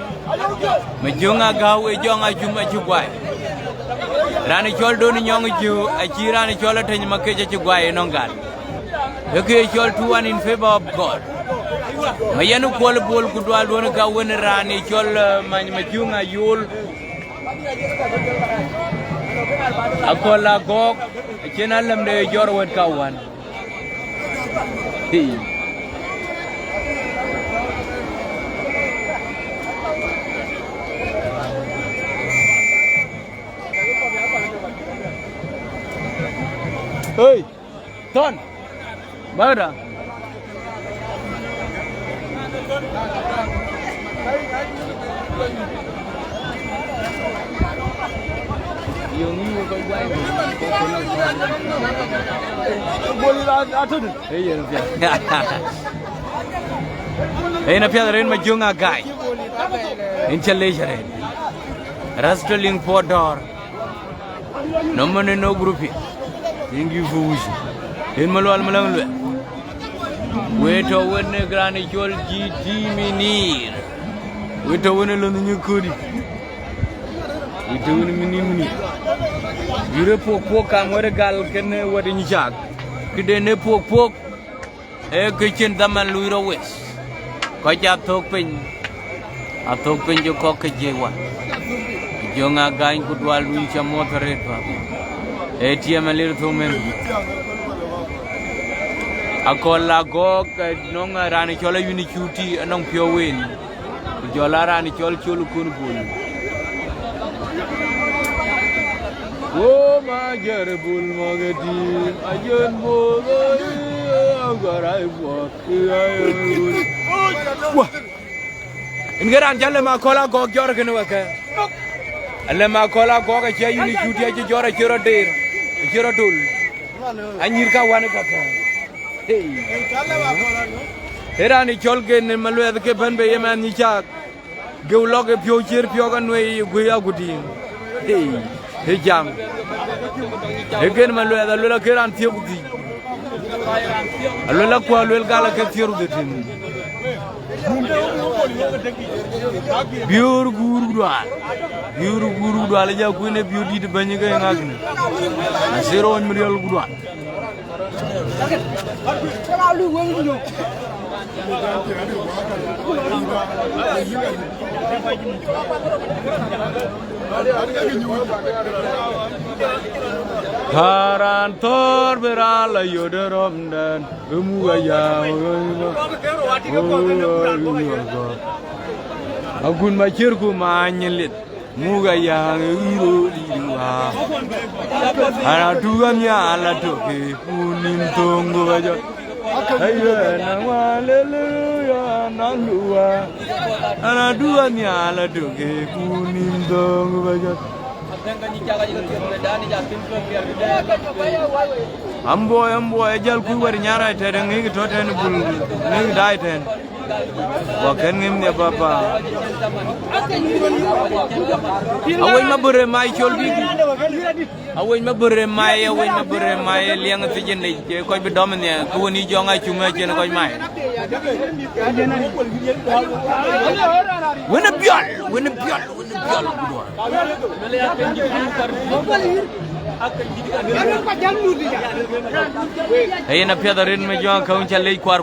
Majunga gaw ejonga chum achigwai. Rani chol doni nyong ju achirani chol atany makeja achigwai nongal. Okay, chol 2-1 in favor of God. Mayanu kwal bol kudwal duoneka wen rani chol majunga yul. Akola gok chena lamde jor wet kawan. Hey, Ton. Mana? Yung ini kau buat. Boleh atur. Iya nampia. Nampia dah main majung agai. Inchallenge dah. Wrestling podor. Nomor no grupi. Ingi fuji. Malual malang lu. Weto wene grani jol GT minir. Weto wene londu kudi. Weto wene mini. Yure pok kam were gal kene wadi Nyicak. Kide ne pok. Kitchen daman luiro wes. Ko ja tok pin. Atok pin jo ko kejewa. Jonga gain kudwal wincha motoret pa. ATM alir thumen. Akola go nonga rani chola unicuti anong pure win. Jola rani chol chulu kunbul. Oh my jarabul magadi ayon mo agarai walk. Wah. Ingeran jalle ma kola go jor kene waka. Alle ma kola go ga che unicuti aje jora chiro der. Chiro dul. Anyir ka wane ka pa. Herani cholge ne malwe ke banbe yeman Nyicak gewloge pio cher pio ga noy guya gudi he jam egen malwe da lola keran tiyo gudi lola ko lol gala ke tiyo de tin biur guru dwal ja ku ne biur di banye ga ngagne asiro on mriol gudwa Harantor berala yoderom dan umuaya agun macirku manyelit muga yang iru diwa ana duamnya ala toke punin tonggo bajo ayo nawaleluya nalua ana duamnya ala toke punin tonggo bajo ambo ejal ku war nyara tere ngi to ten bul ngi dai ten wa ken ngim ne papa awoy mabure may chol bi awoy mabure may liang fi jende ko bi dom ne ko woni jonga chuma jen ko may wena biol hey na pia darin me jo ka uncha lei kwar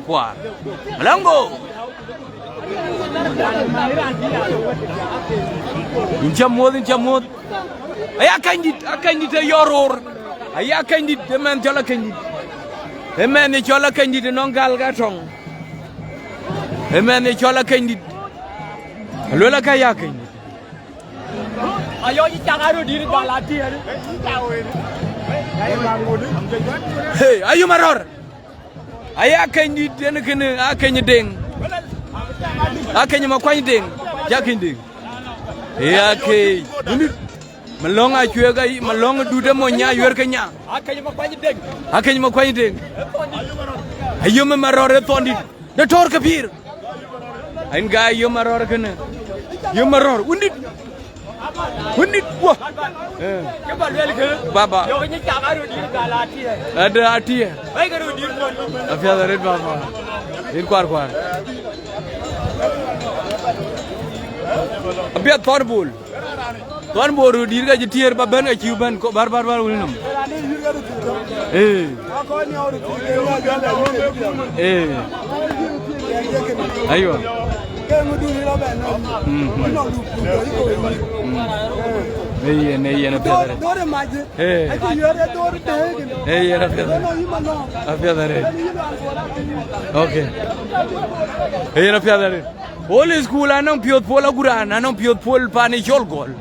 alango incha mod aya kandit yoror aya kandit men jola kandit men ni jola kandit non gal gatong men ni jola kandit lola kaya kandit ayo Nyicak aro diri balati aro hey ayo maror aya kandit den kene akanya deng akanya makwany deng jakin deng ya ke malonga chuega malonga dude mo nya yer kenya akanya makwany deng ayo me maror tondi de tor kapir ain ga ayo maror kene yo maror undit wah baba yo Nyicak aro diri balati ada ati ay garo diri mo afia da red baba in kwar abia ton bol dir ga jitier baben ga ciuban ko bar ulinam ayo na pedra na pedra afia da red okay na pedra All school anong piot pol aguran anong piot pol pani chol gol.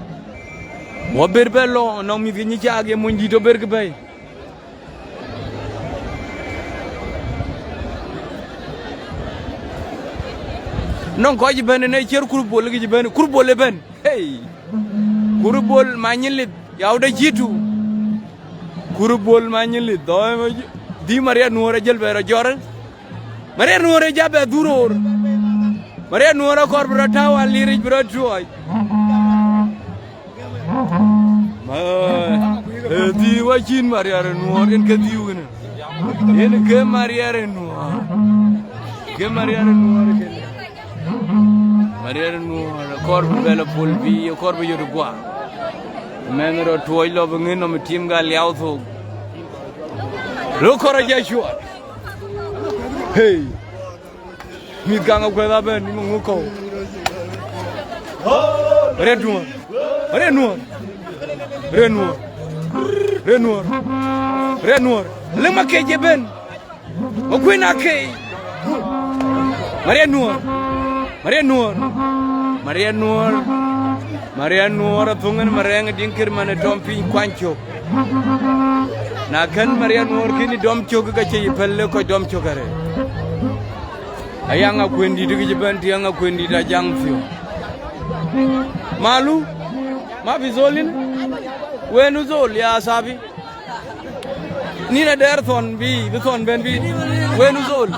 Wo berbelo nong mi Nyicak ye munji to bergbay. non ko ji ben ne cer kurbol gi ben kurbol ben hey kurbol manyilit yawda jitu kurbol manyilit do di Maria Nuora jel bero jor Maria Nuora jabe duror Maria Nuora korbra tawa lirij bro troy ma di wajin Maria Nuora en ke diwene en ke Maria Nuora ke Maria Nuora ke Maria Nuora korbu bela polbi korbu yodu gwa menro toy lo ngin no tim ga liaw tho lo kora Joshua hey mi ganga kweda ben ni nguko Maria Nuora Maria Nuora Maria Nuora Maria Nuora Maria Nuora le makeje ben o kwina ke Maria Nuora Maria Nuora Maria Nuora Maria Nuora tungan mareng dingkir mana dompi kwancho na kan Maria Nuora kini dom choga ka che pelle ko dom chogare ayanga kwendi digi banti anga kwendi da jangfio malu ma bizolin wenu zol ya sabi ni na derthon bi bithon ben bi wenu zol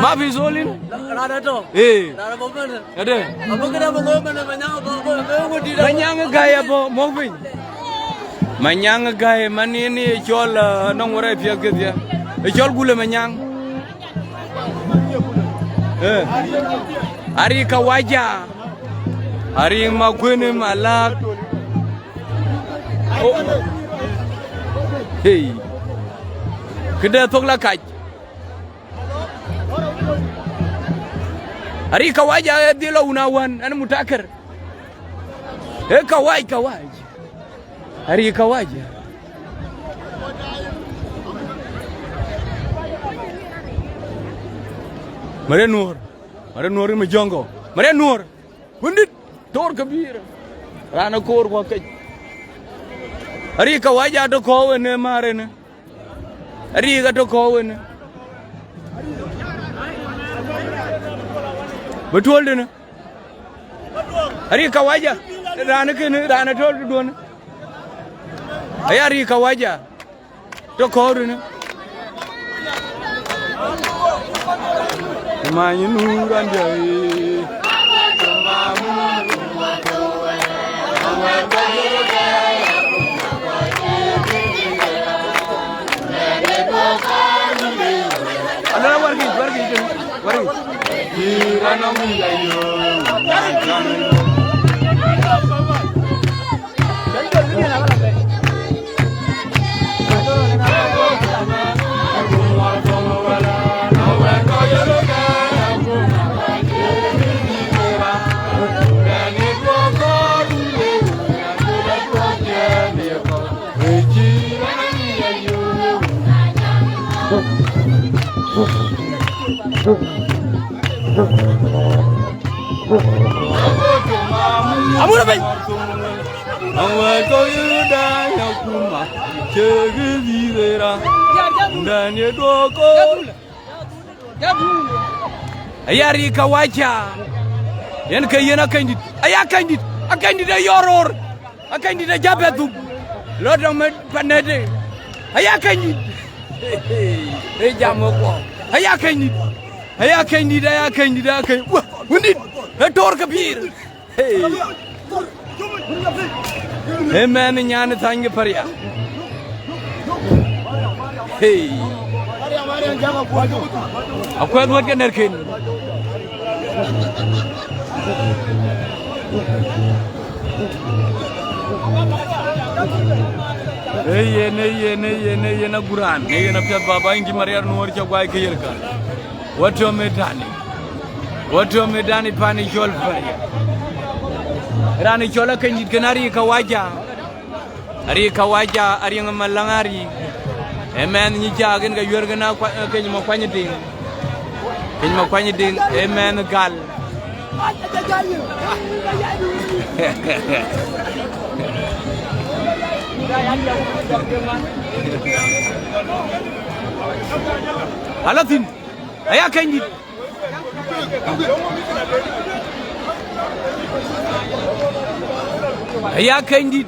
ma bizolin rada to rada boben ade abukira bo boben manyanga gaya bo mobin manyanga gaya manini chol nong wora pia gedia chol gule manyang ari kawaja ari magwene malak hey kede tokla kaj ari kawaja dilo unawan an mutakar kawaja ari kawaja Maria Nuora me jongo Maria Nuora wundit tor kabir rana kor ko kaj ari kawaja to ko ne marene ari ga to ko ne betul dena ari kawaja rana kene rana tol don ay ari kawaja to ko dena manyi nuran jai Ala wargi kirana mungayo Amuna bay Awato yuda yakuma chegizira ndani doko ayari kawaja yan kayena kandid aya kandid yoror akandid jabetu lodo me panede aya kandid jamo ko aya kandid wundit tor kabir hey man nyane tangi Pariak hey aku buat kan nerkin hey na guran hey na piat baba ingi Maria Nuora chagwai kiyelka Wato medani pani jol Pariak rani jola kanjit kenari kawaja ari ngamalangari emen Nyicak ga yorgana kany ma kwany ding emen gal Alatin aya kanjit Aya kendit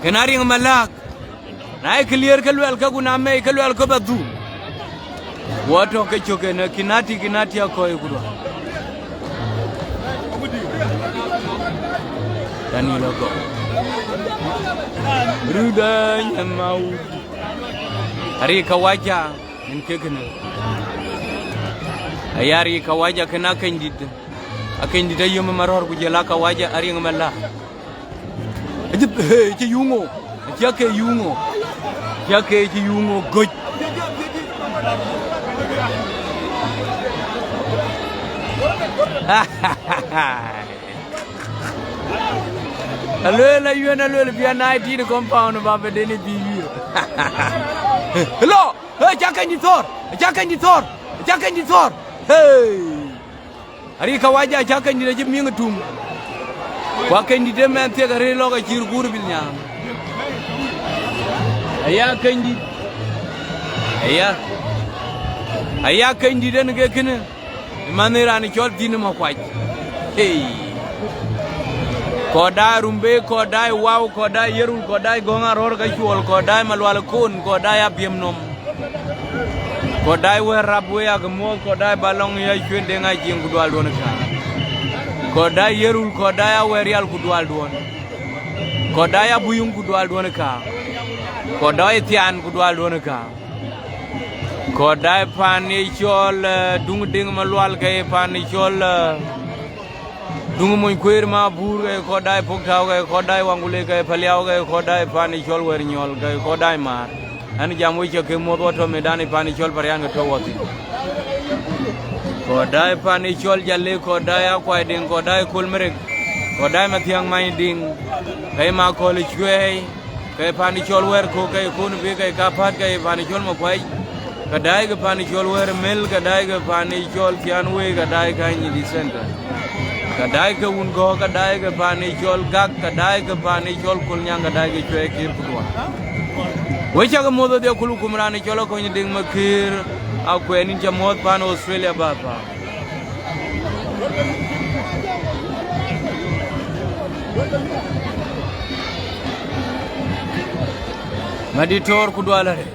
kenari malak na clear kalwel ka kuna me kalwel ko badu woto ke choke na kinati akoy kudo Danilo go Ruda nyamau Ari kawaja nkekena Ayari kawaja kena kendit akendi da yuma maror ku jela kawaja ari ngamala ci yungo ci yungo goj Allo yuna lo biya na ti de compound ba be deni bibi hello jakendi thor hey Ari kawaja jakendi de mi ngatum wa kendi de men te gare lo ga jir gur bil nyam aya kendi de nge kene manera ni chol dinu ma kwaj hey kodai rumbe kodai wow kodai yerul kodai gonga ror ga chol kodai malwal kun kodai abiem nom kodai we rabwe agmo kodai balong ya chwende nga jing kudwal don ka kodai yerul kodai awerial kudwal don kodai abuyung kudwal don ka kodai tian kudwal don ka kodai pani chol dung ding malwal kay pani chol dung moy kwer ma bur kay kodai poktaw kay kodai wangule kay paliaw kay kodai pani chol wer nyol kay kodai mar ani jamu ke modo to medani pani chol Pariak to woti kodai pani chol jalle kodai akwai ding kodai kulmerek kodai mathiang mai ding kay ma kol chwe kay pani chol wer ko kay kun be kay kapat kay pani chol mo kwai kadai ke pani chol wer mel kadai ke pani chol tianwe kadai kay ni center kadai ke ungo kadai ke pani chol gak kadai ke pani chol kulnyang kadai ke chwe kir kudwa Wecha ga modo de kulu kumrani cholo ko ni ding makir akwe ni jamot pan Australia baba Meditor kudwala re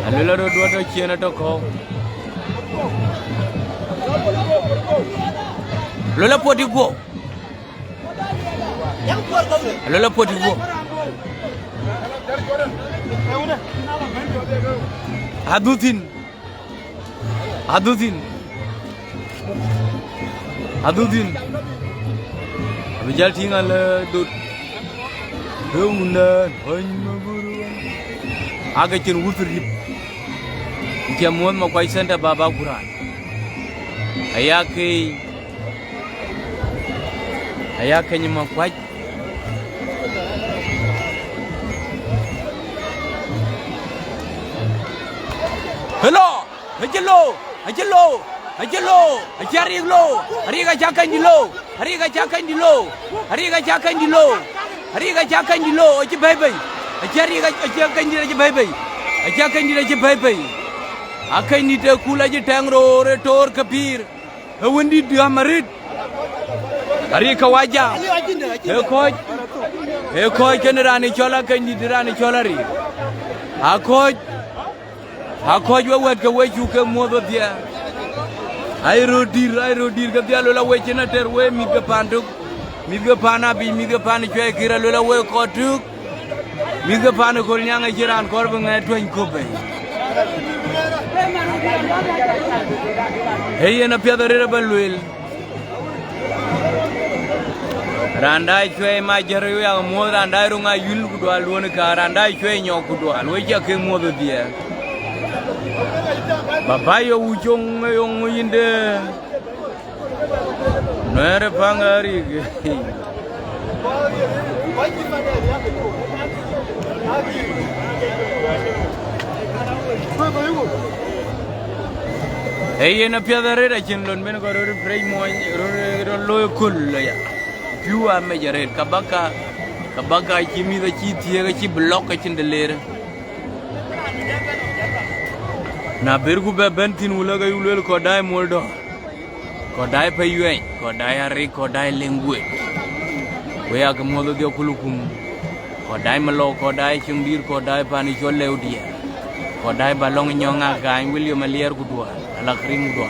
alula ro do to chena to ko lola poti go Adutin Abijal tinggal dut Duna Hanyaguru Aga cin wufrip Kiamuan makwai senta baba Quran Ayake ni makwai Hello, ajelo, ajariglo, ariga jakandilo, aji bebe, ajariga jakandilo, aji bebe, akandi te kula je tangro retor kapir, awandi diamarit, arika waja, ekoj kenderani chola kandi dirani cholari, Akoj wet ke weju ke modo dia Airodir ke dia lola wechena ter we mi ke panduk mi ke pana bi mi ke pan chwe kira lola we kotuk mi ke pan ko nyanga jiran kor benga twen kobe Hey na piadare balwel Randai chwe ma jaru ya mo randai runga yul kudwal won ka randai chwe nyok kudwal weja ke modo dia Babayo ujong yung yinde Nere pangari Hey na piadare ra chinlon men ko ro frey mo ro lo kul ya Piwa me jare kabaka chimi da chi tie ga chi block chin de lere Na bergu be bentin ulaga yulel ko dai moldo. Ko dai pe yuen, ko dai ari ko dai lengwe. We ag modo dio kulukum. Ko dai malo ko dai chungdir ko dai pani jolle udia. Ko dai balong nyonga gain William Alier gudwa. Ala krim gudwa.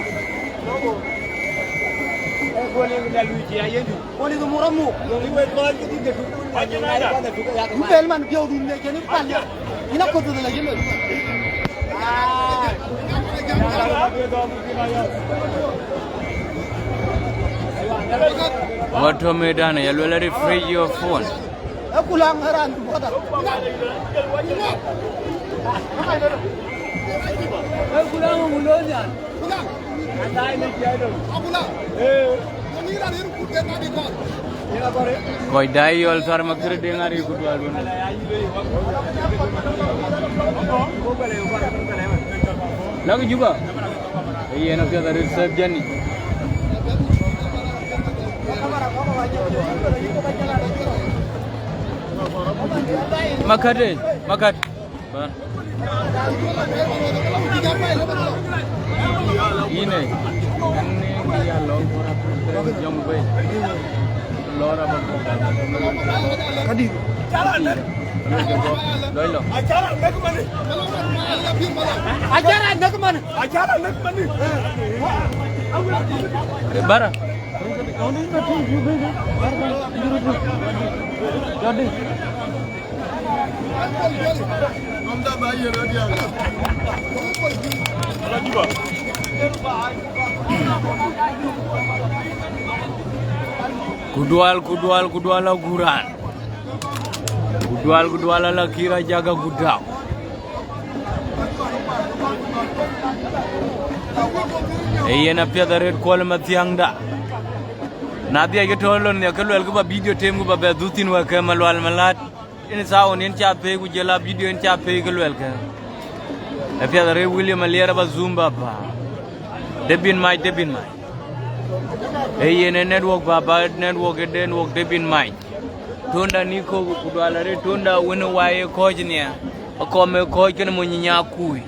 What to me done? You will refresh your phone. Koi dai all sar makre dengar ikut walu. Lagu juga. Iya nak kita dari serjani. Makat. Ini dia long jom baik. Lora Kadi. Doilo. Acara nak mana? Bara. Jadi. Kudual guran. Kudual la kira jaga gudau. Eyena pia da red call matiangda. Nadia getolon ya kalwel ko ba video tem ko ba be dutin wa kamal wal malat. Ini saon en cha pe ku jela video en cha pe kalwel ka. Pia da red William Alier ba zumba ba. Debin mai. Eyena network debin mai. Tunda niko kudwala re tunda wena waye kojnia. Akome kojne mo nyinya kui.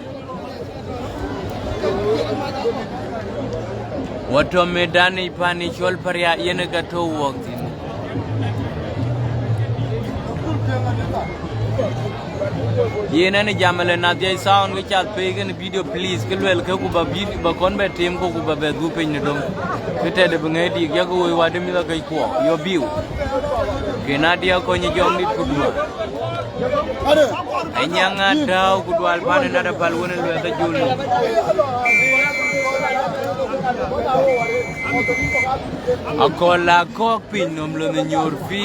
Wato medani pani chol Pariak yene gato wakti. Yene ne jamale na dia sound ke chat pegen video please kelwel ke ku ba video ba kon be tem ko ku ba be du pe ne dom. Kete de bengedi ya ko we wade mi da kai ko yo biu. Ke na dia ko nyi jom nit ku dua. Enyanga daw ku dwal pan na da bal wona lo da jul. Akola kok pinom lo nyor fi